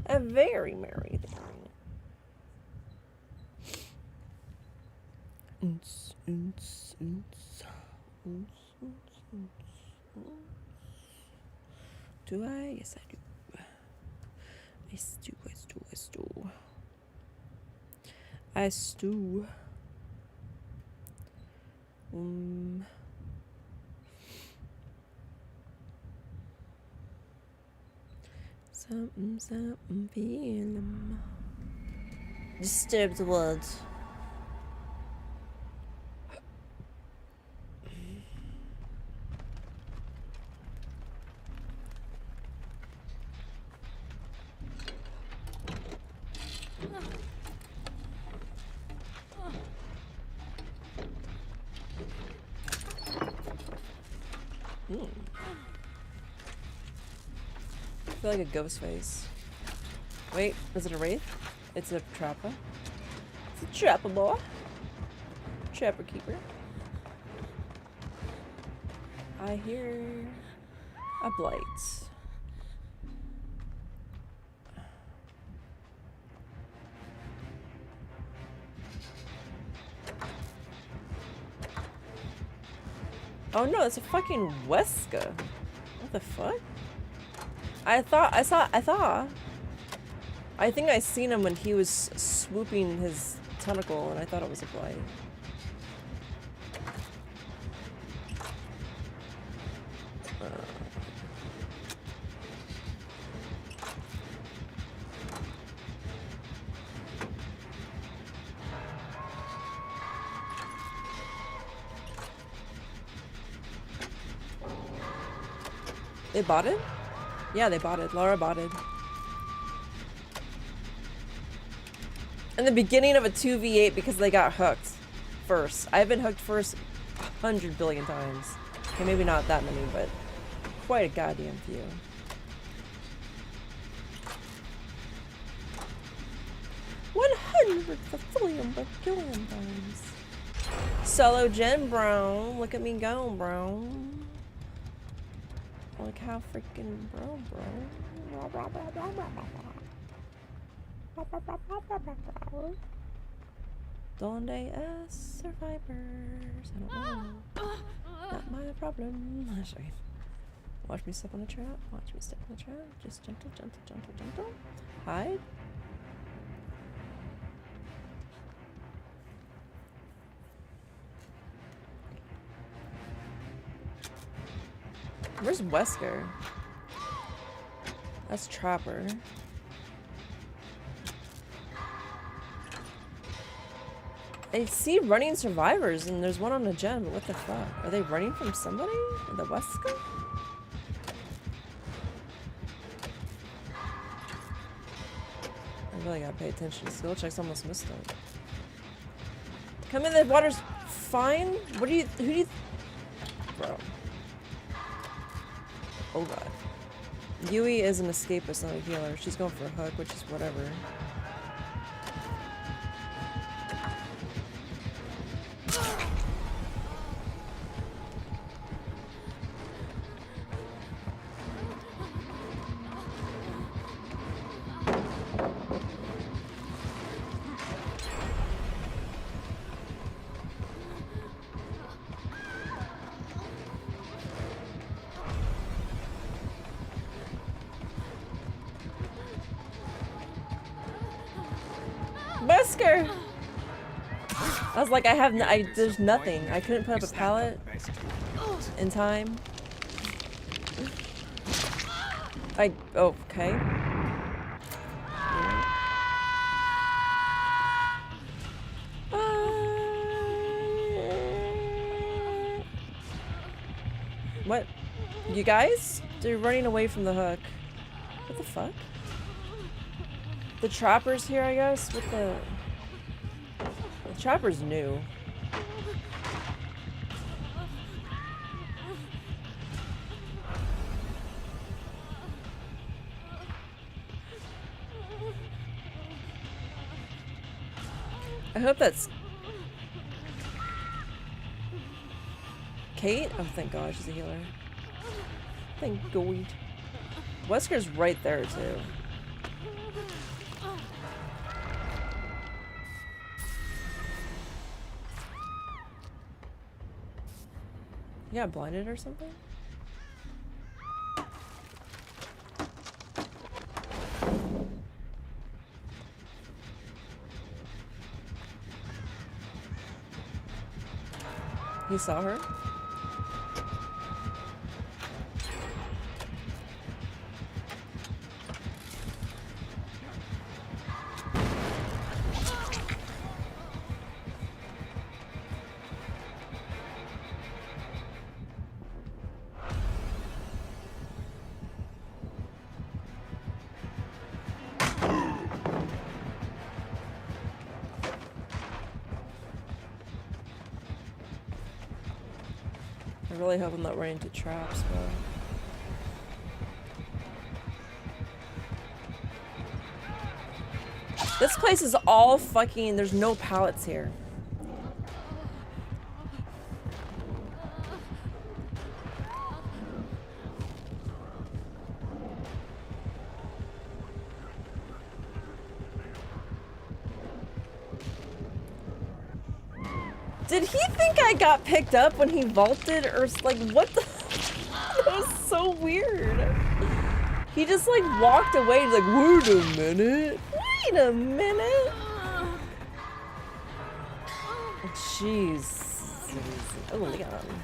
A very merry theory. Do I? Yes, I do. I stew. Something feeling. Disturbed words. I feel like a ghost face. Wait, is it a wraith? It's a trapper. It's a trapper boy. Trapper keeper. I hear a blight. Oh no, it's a fucking Wesker. What the fuck? I think I seen him when he was swooping his tentacle, and I thought it was a blight. They botted? Yeah, they botted. Laura botted. In the beginning of a 2v8 because they got hooked first. I've been hooked first 100 billion times. Okay, maybe not that many, but quite a goddamn few. $100 times. Solo gen, bro. Look at me go, bro. Look how freaking bro. Donde es survivors? I don't know. Not my problem. Sorry. Watch me step on a trap. Watch me step on a trap. Just gentle, gentle, gentle, gentle. Hide. Where's Wesker? That's Trapper. I see running survivors, and there's one on the gen, but what the fuck? Are they running from somebody? The Wesker? I really gotta pay attention. Skill checks almost missed it. Come in, the water's fine? Who do you... Bro. Oh god. Yui is an escapist, not a healer. She's going for a hook, which is whatever. Wesker! I was like, there's nothing. I couldn't put up a pallet in time. Okay. What? You guys? They're running away from the hook. What the fuck? The trapper's here, I guess? What the trapper's new. I hope that's Kate? Oh, thank God, she's a healer. Thank God. Wesker's right there, too. You got blinded or something? You saw her? I really hope I'm not running into traps, bro. This place is all fucking... There's no pallets here. Did he think I got picked up when he vaulted, or like what the? That was so weird. He just like walked away. He's like, wait a minute. Wait a minute. Jeez. Oh, look at him.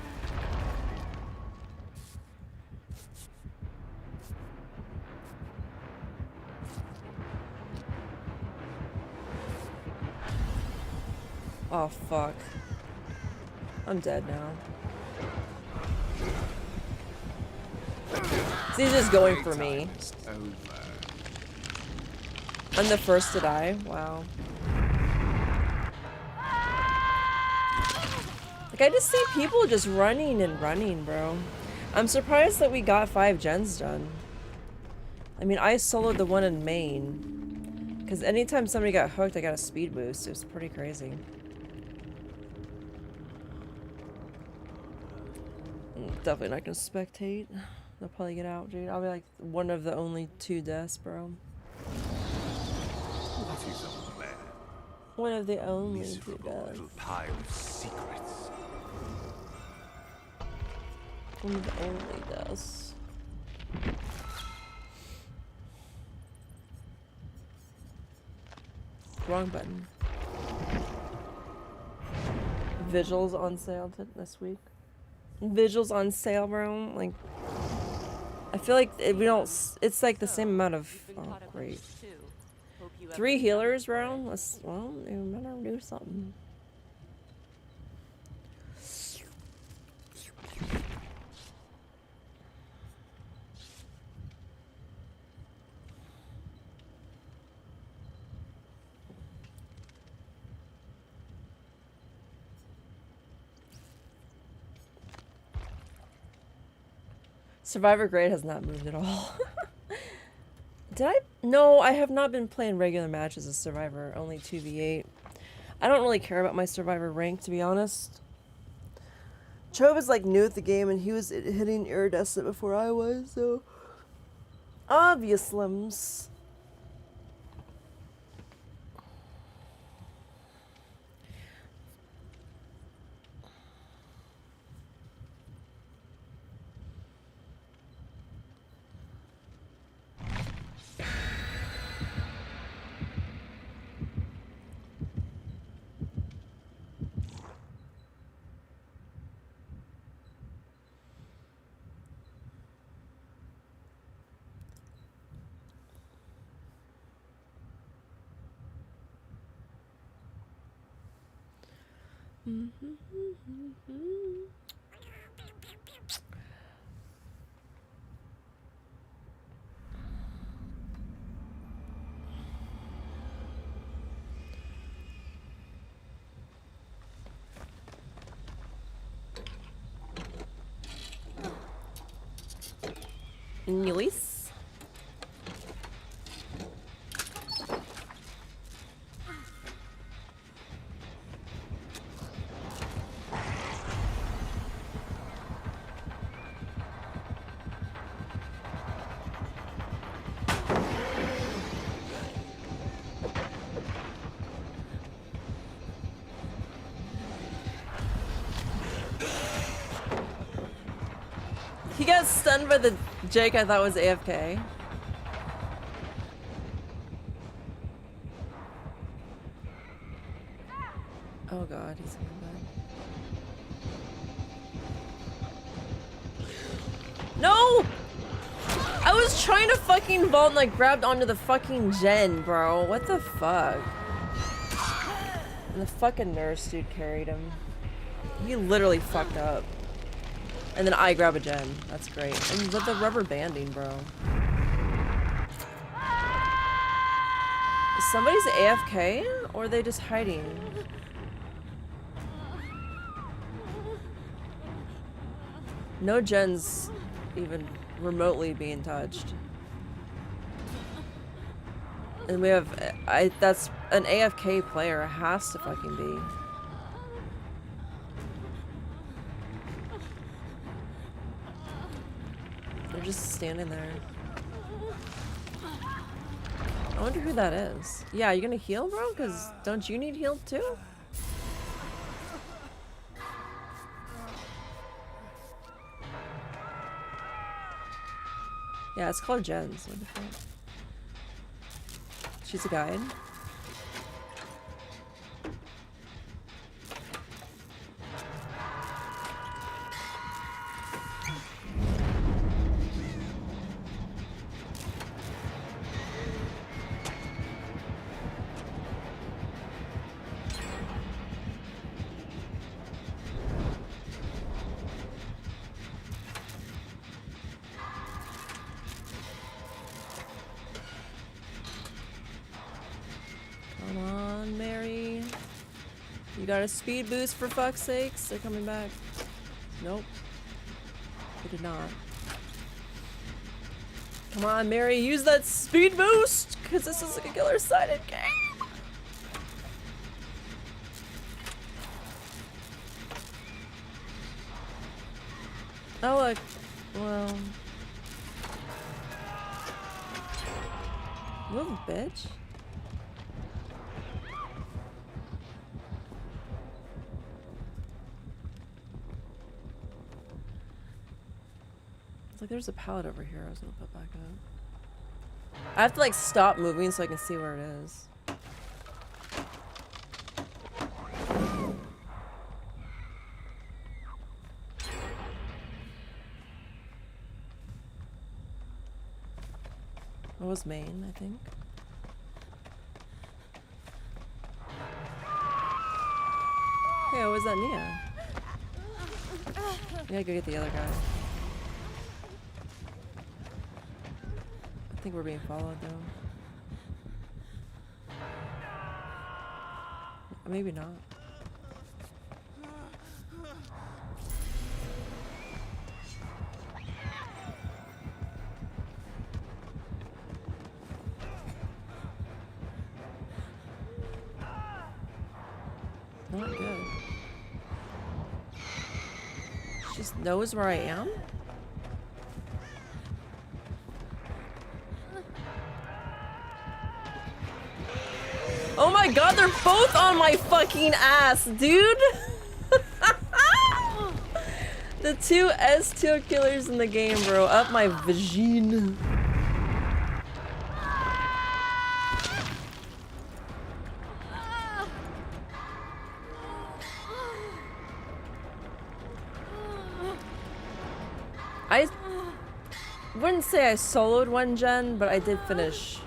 Oh fuck. I'm dead now. So he's just going for me. I'm the first to die. Wow. Like, I just see people just running and running, bro. I'm surprised that we got 5 gens done. I mean, I soloed the one in Maine. Because anytime somebody got hooked, I got a speed boost. It was pretty crazy. Definitely not gonna spectate. They'll probably get out, dude. I'll be like one of the only 2 deaths, bro. What is a man? One of the only 2 Miserable deaths. little pile of secrets. One of the only deaths. Wrong button. Vigils on sale this week. Vigils on sale, bro. Like, I feel like we don't. It's like the same amount of. Oh, great. 3 healers, bro. Let's. Well, you better do something. Survivor grade has not moved at all. Did I? No, I have not been playing regular matches as Survivor, only 2v8. I don't really care about my Survivor rank, to be honest. Chobe is like new at the game and he was hitting iridescent before I was, so... Obvious limbs. Nice. He got stunned by the Jake I thought was AFK. Oh god, he's coming back. No! I was trying to fucking vault and I grabbed onto the fucking gen, bro. What the fuck? And the fucking nurse dude carried him. He literally fucked up. And then I grab a gen. That's great. And with the rubber banding, bro. Is somebody's AFK? Or are they just hiding? No gens even remotely being touched. And we have... that's an AFK player. It has to fucking be. They're just standing there. I wonder who that is. Yeah, you gonna heal, bro? Because don't you need healed too? Yeah, it's called Jens. What the fuck? She's a guide. You got a speed boost for fuck's sakes? They're coming back. Nope. They did not. Come on, Mary, use that speed boost! Because this is like a killer-sided game! Oh, look. Well... Move, bitch. Like there's a pallet over here I was gonna put back up. I have to like stop moving so I can see where it is. What was Maine, I think? Hey, was that Nia? I gotta go get the other guy. I think we're being followed though. Maybe not. Not good. She just knows where I am? Oh my god, they're both on my fucking ass, dude! The two S2 killers in the game, bro. Up my vagine. I wouldn't say I soloed one gen, but I did finish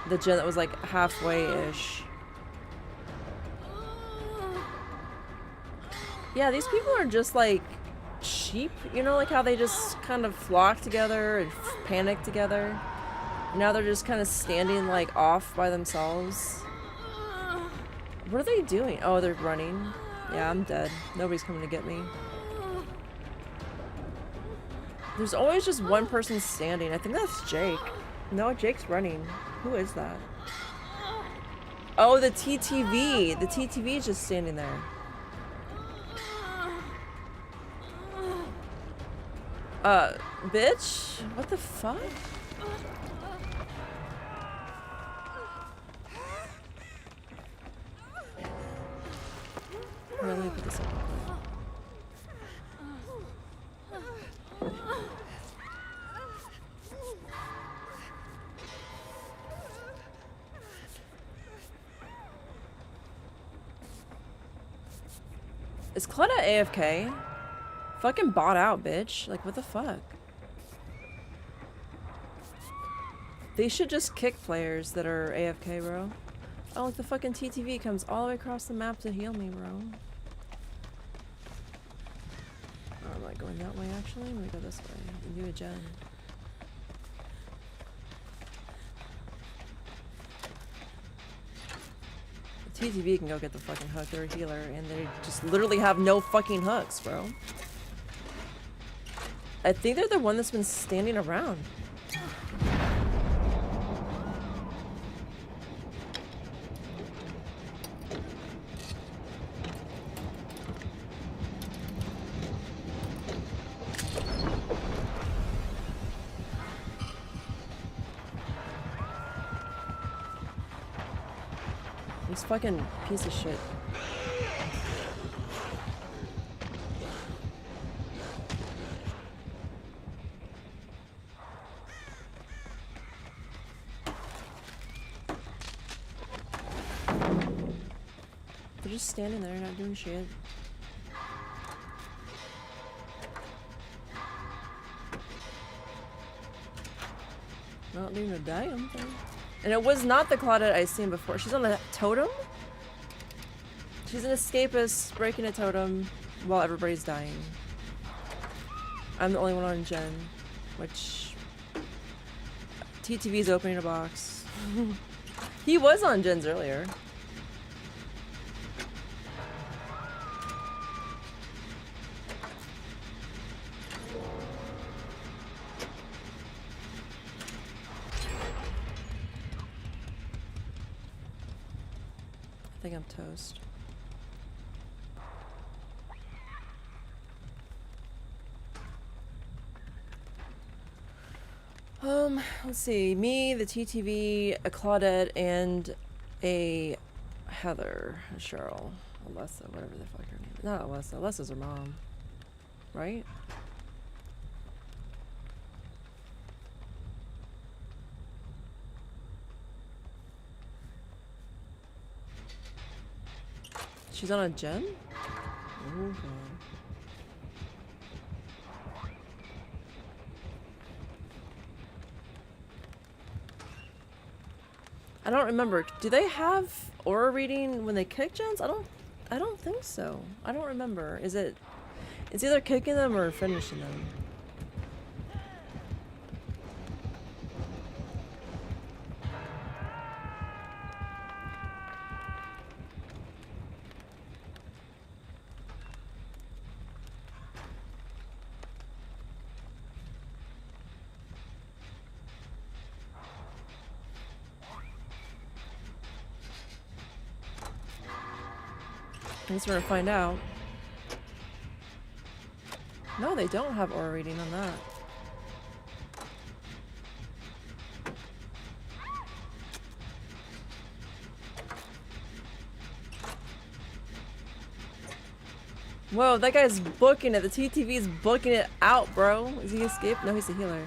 the gen that was like halfway-ish. Yeah, these people are just like sheep, you know, like how they just kind of flock together and panic together. Now they're just kind of standing like off by themselves. What are they doing? Oh, they're running. Yeah, I'm dead. Nobody's coming to get me. There's always just one person standing. I think that's Jake. No, Jake's running. Who is that? Oh, the TTV. The TTV is just standing there. Bitch? What the fuck? Let me put this up. Is Claudette AFK? Fucking bought out, bitch. Like, what the fuck? They should just kick players that are AFK, bro. Oh, like the fucking TTV comes all the way across the map to heal me, bro. Oh, am I going that way, actually? I'm gonna go this way and do a gen. The TTV can go get the fucking hook. They're a healer, and they just literally have no fucking hooks, bro. I think they're the one that's been standing around. This fucking piece of shit. They're just standing there, not doing shit. Not doing a damn thing. And it was not the Claudette I seen before. She's on a totem? She's an escapist breaking a totem while everybody's dying. I'm the only one on gen, which TTV's opening a box. He was on gens earlier. I think I'm toast. Let's see. Me, the TTV, a Claudette, and a Heather, a Cheryl, Alessa, whatever the fuck her name is. Not Alessa. Alessa's her mom. Right? She's on a gen? Oh god. I don't remember. Do they have aura reading when they kick gens? I don't think so. I don't remember. It's either kicking them or finishing them. I guess we're gonna find out. No, they don't have aura reading on that. Whoa, that guy's booking it. The TTV's booking it out, bro. Is he escaped? No, he's a healer.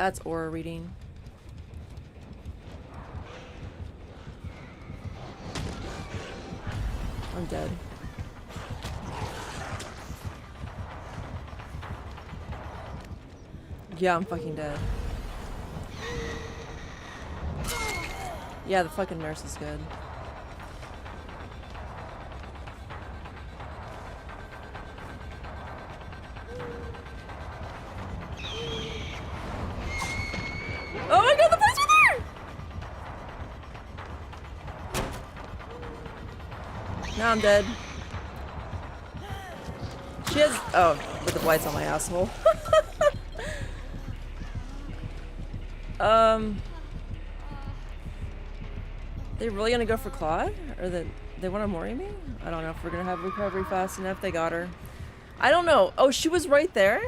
That's aura reading. I'm dead. Yeah, I'm fucking dead. Yeah, the fucking nurse is good. Oh my god, the police were there! Now I'm dead. She has. Oh, with the blights on my asshole. They really gonna go for Claude? Or they wanna Mori me? I don't know if we're gonna have recovery fast enough. They got her. I don't know. Oh, she was right there?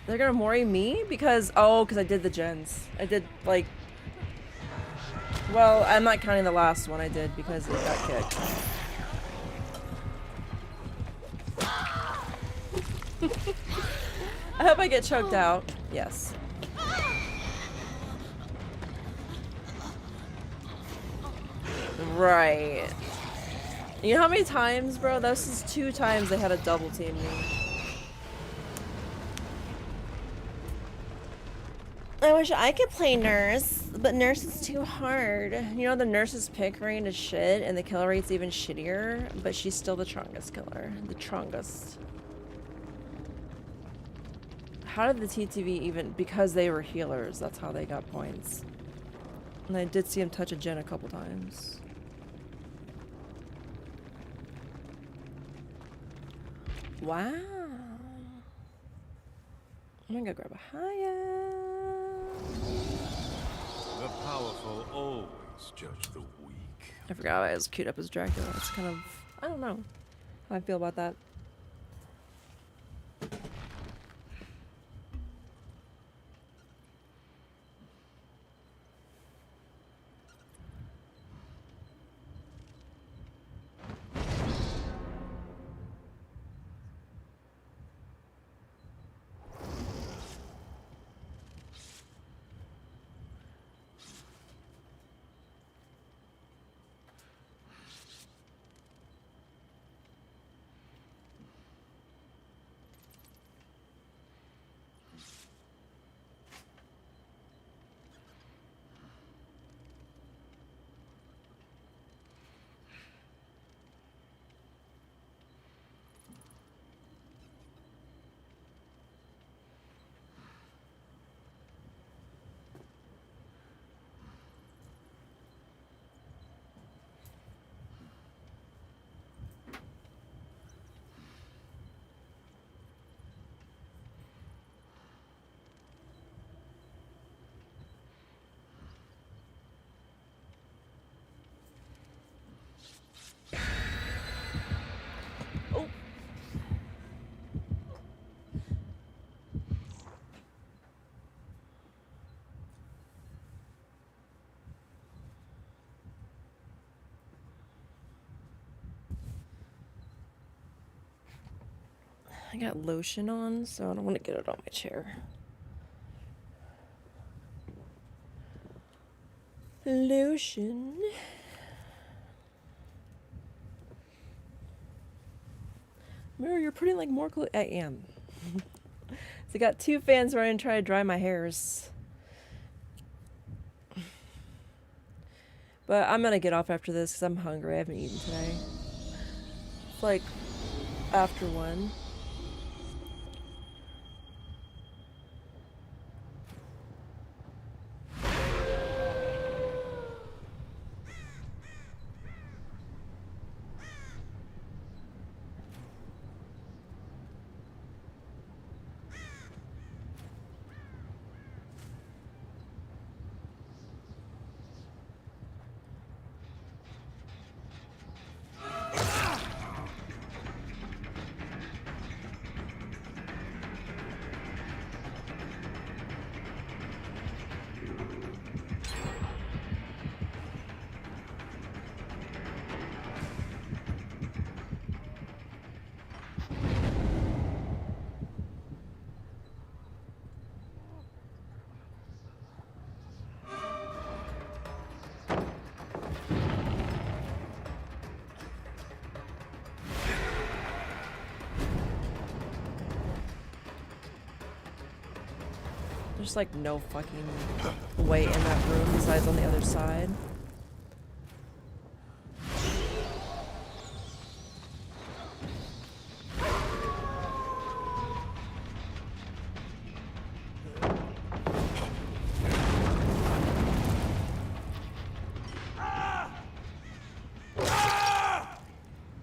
They're gonna Mori me? Because I did the gens. I did, like... Well, I'm not counting the last one I did because it got kicked. I hope I get choked out. Yes. Right. You know how many times, bro? This is 2 times they had a double team me. I wish I could play nurse, but nurse is too hard. You know the nurse's pick rate is shit and the kill rate's even shittier, but she's still the strongest killer. The strongest. How did the TTV even... Because they were healers, that's how they got points. And I did see him touch a gen a couple times. Wow. I'm gonna go grab a Haya. The powerful always judge the weak. I forgot I was queued up as Dracula. It's kind of... I don't know how I feel about that. I got lotion on, so I don't want to get it on my chair. Lotion. Mirror, you're putting like more I am. So I got 2 fans running to try to dry my hairs. But I'm gonna get off after this because I'm hungry. I haven't eaten today. It's like after 1. There's like no fucking way in that room besides on the other side.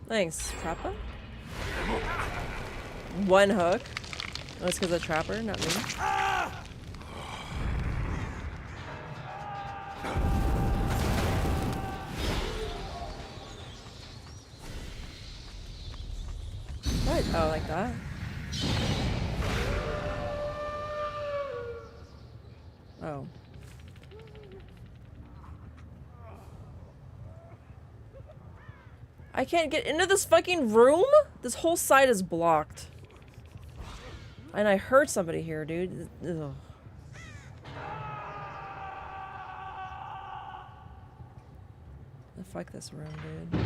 Thanks, Trapper. One hook. Oh, it's because of Trapper, not me. What? Oh, like that? Oh. I can't get into this fucking room? This whole side is blocked. And I heard somebody here, dude. Ugh. Fuck this room, dude.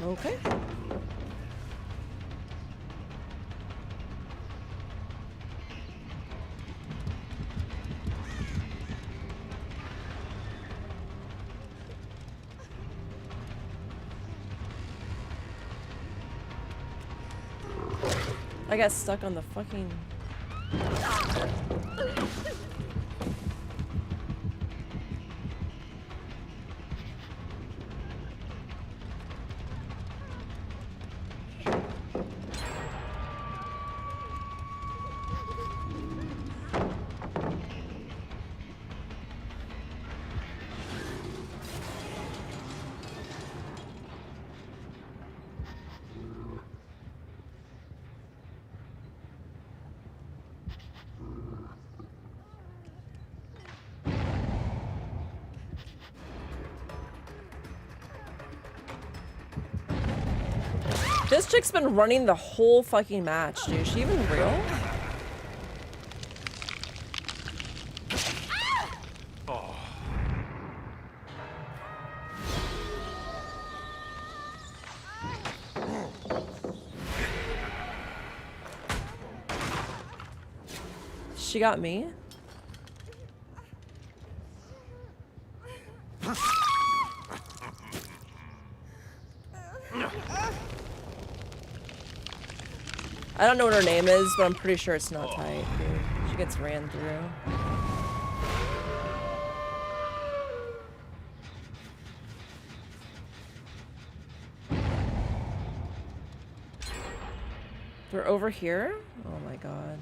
Okay. I got stuck on the fucking... This chick's been running the whole fucking match, dude. Is she even real? Oh. She got me. I don't know what her name is, but I'm pretty sure it's not tight, dude. She gets ran through. They're over here? Oh my god.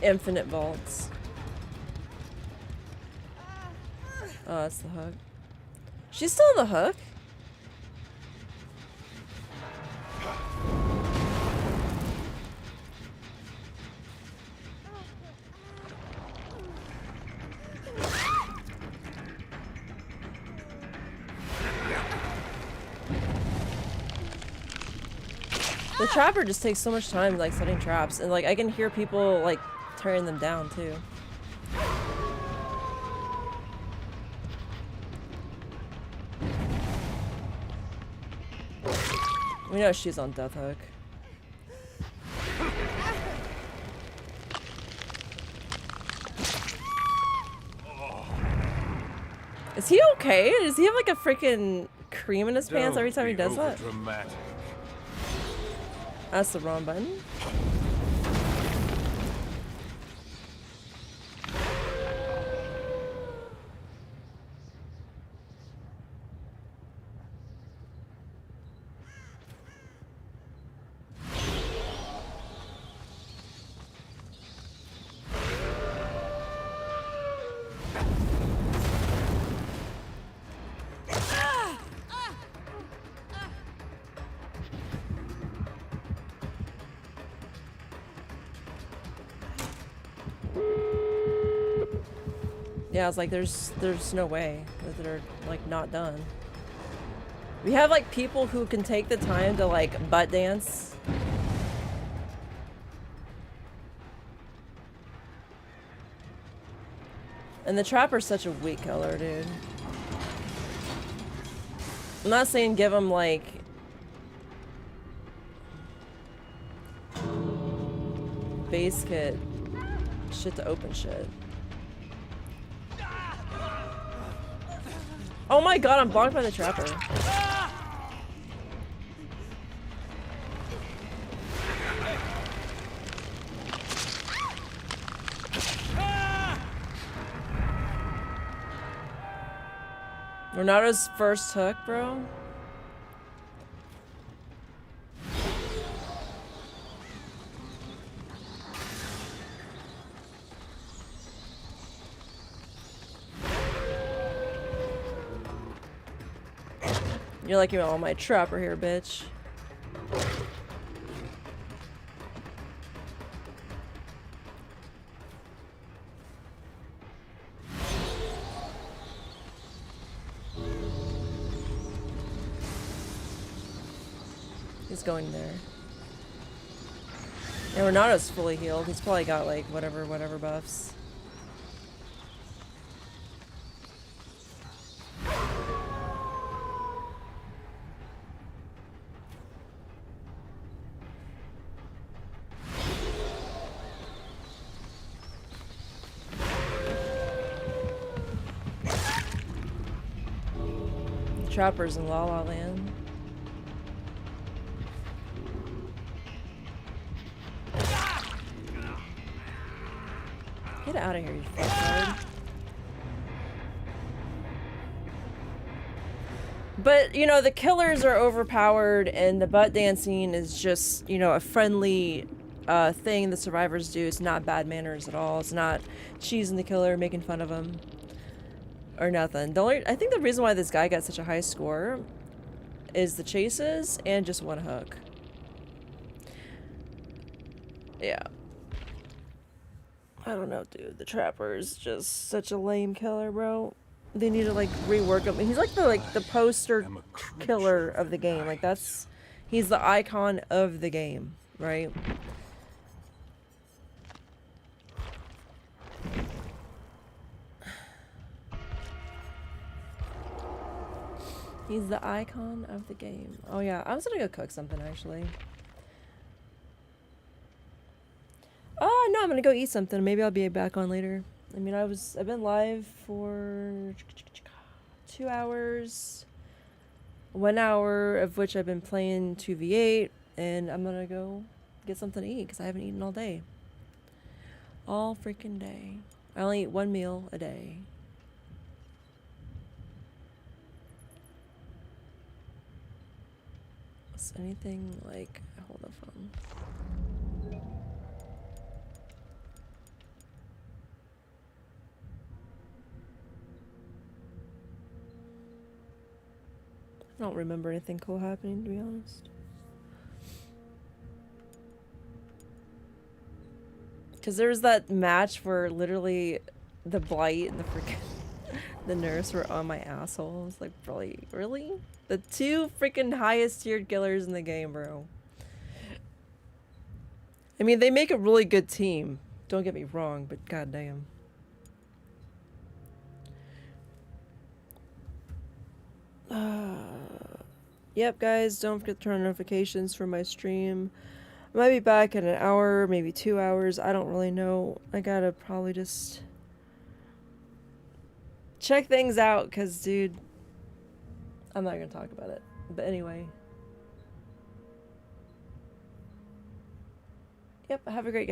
Infinite vaults. Oh, that's the hook. She's still on the hook. The trapper just takes so much time like setting traps, and like I can hear people like tearing them down too. We know she's on death hook. Is he okay? Does he have like a freaking cream in his pants every time he does that? That's the wrong button. Yeah, I was like, there's no way that they're like not done. We have like people who can take the time to like butt dance. And the trapper's such a weak killer, dude. I'm not saying give him like base kit shit to open shit. Oh my god, I'm blocked by the trapper. Renato's first hook, bro. You're like, you're all my trapper here, bitch. He's going there. And Renato's fully healed. He's probably got like whatever buffs. Trappers in La La Land. Get out of here, you fucktard. But, you know, the killers are overpowered and the butt dancing is just, you know, a friendly thing the survivors do. It's not bad manners at all. It's not cheesing the killer, making fun of him. Or nothing. I think the reason why this guy got such a high score is the chases and just one hook. Yeah. I don't know, dude. The trapper is just such a lame killer, bro. They need to like rework him. He's like the poster killer of the game. Like he's the icon of the game, right? He's the icon of the game. Oh yeah, I was gonna go cook something actually. Oh no, I'm gonna go eat something. Maybe I'll be back on later. I mean, I've been live for 2 hours, 1 hour of which I've been playing 2v8, and I'm gonna go get something to eat because I haven't eaten all day. All freaking day. I only eat 1 meal a day. Anything like hold the phone. I don't remember anything cool happening, to be honest. Because there was that match where literally the Blight and the freaking the nurse were on my asshole. I was like, really? The two freaking highest tiered killers in the game, bro. I mean, they make a really good team. Don't get me wrong, but goddamn. Yep, guys, don't forget to turn on notifications for my stream. I might be back in an hour, maybe 2 hours. I don't really know. I gotta probably just check things out, because, dude, I'm not gonna talk about it. But anyway. Yep, have a great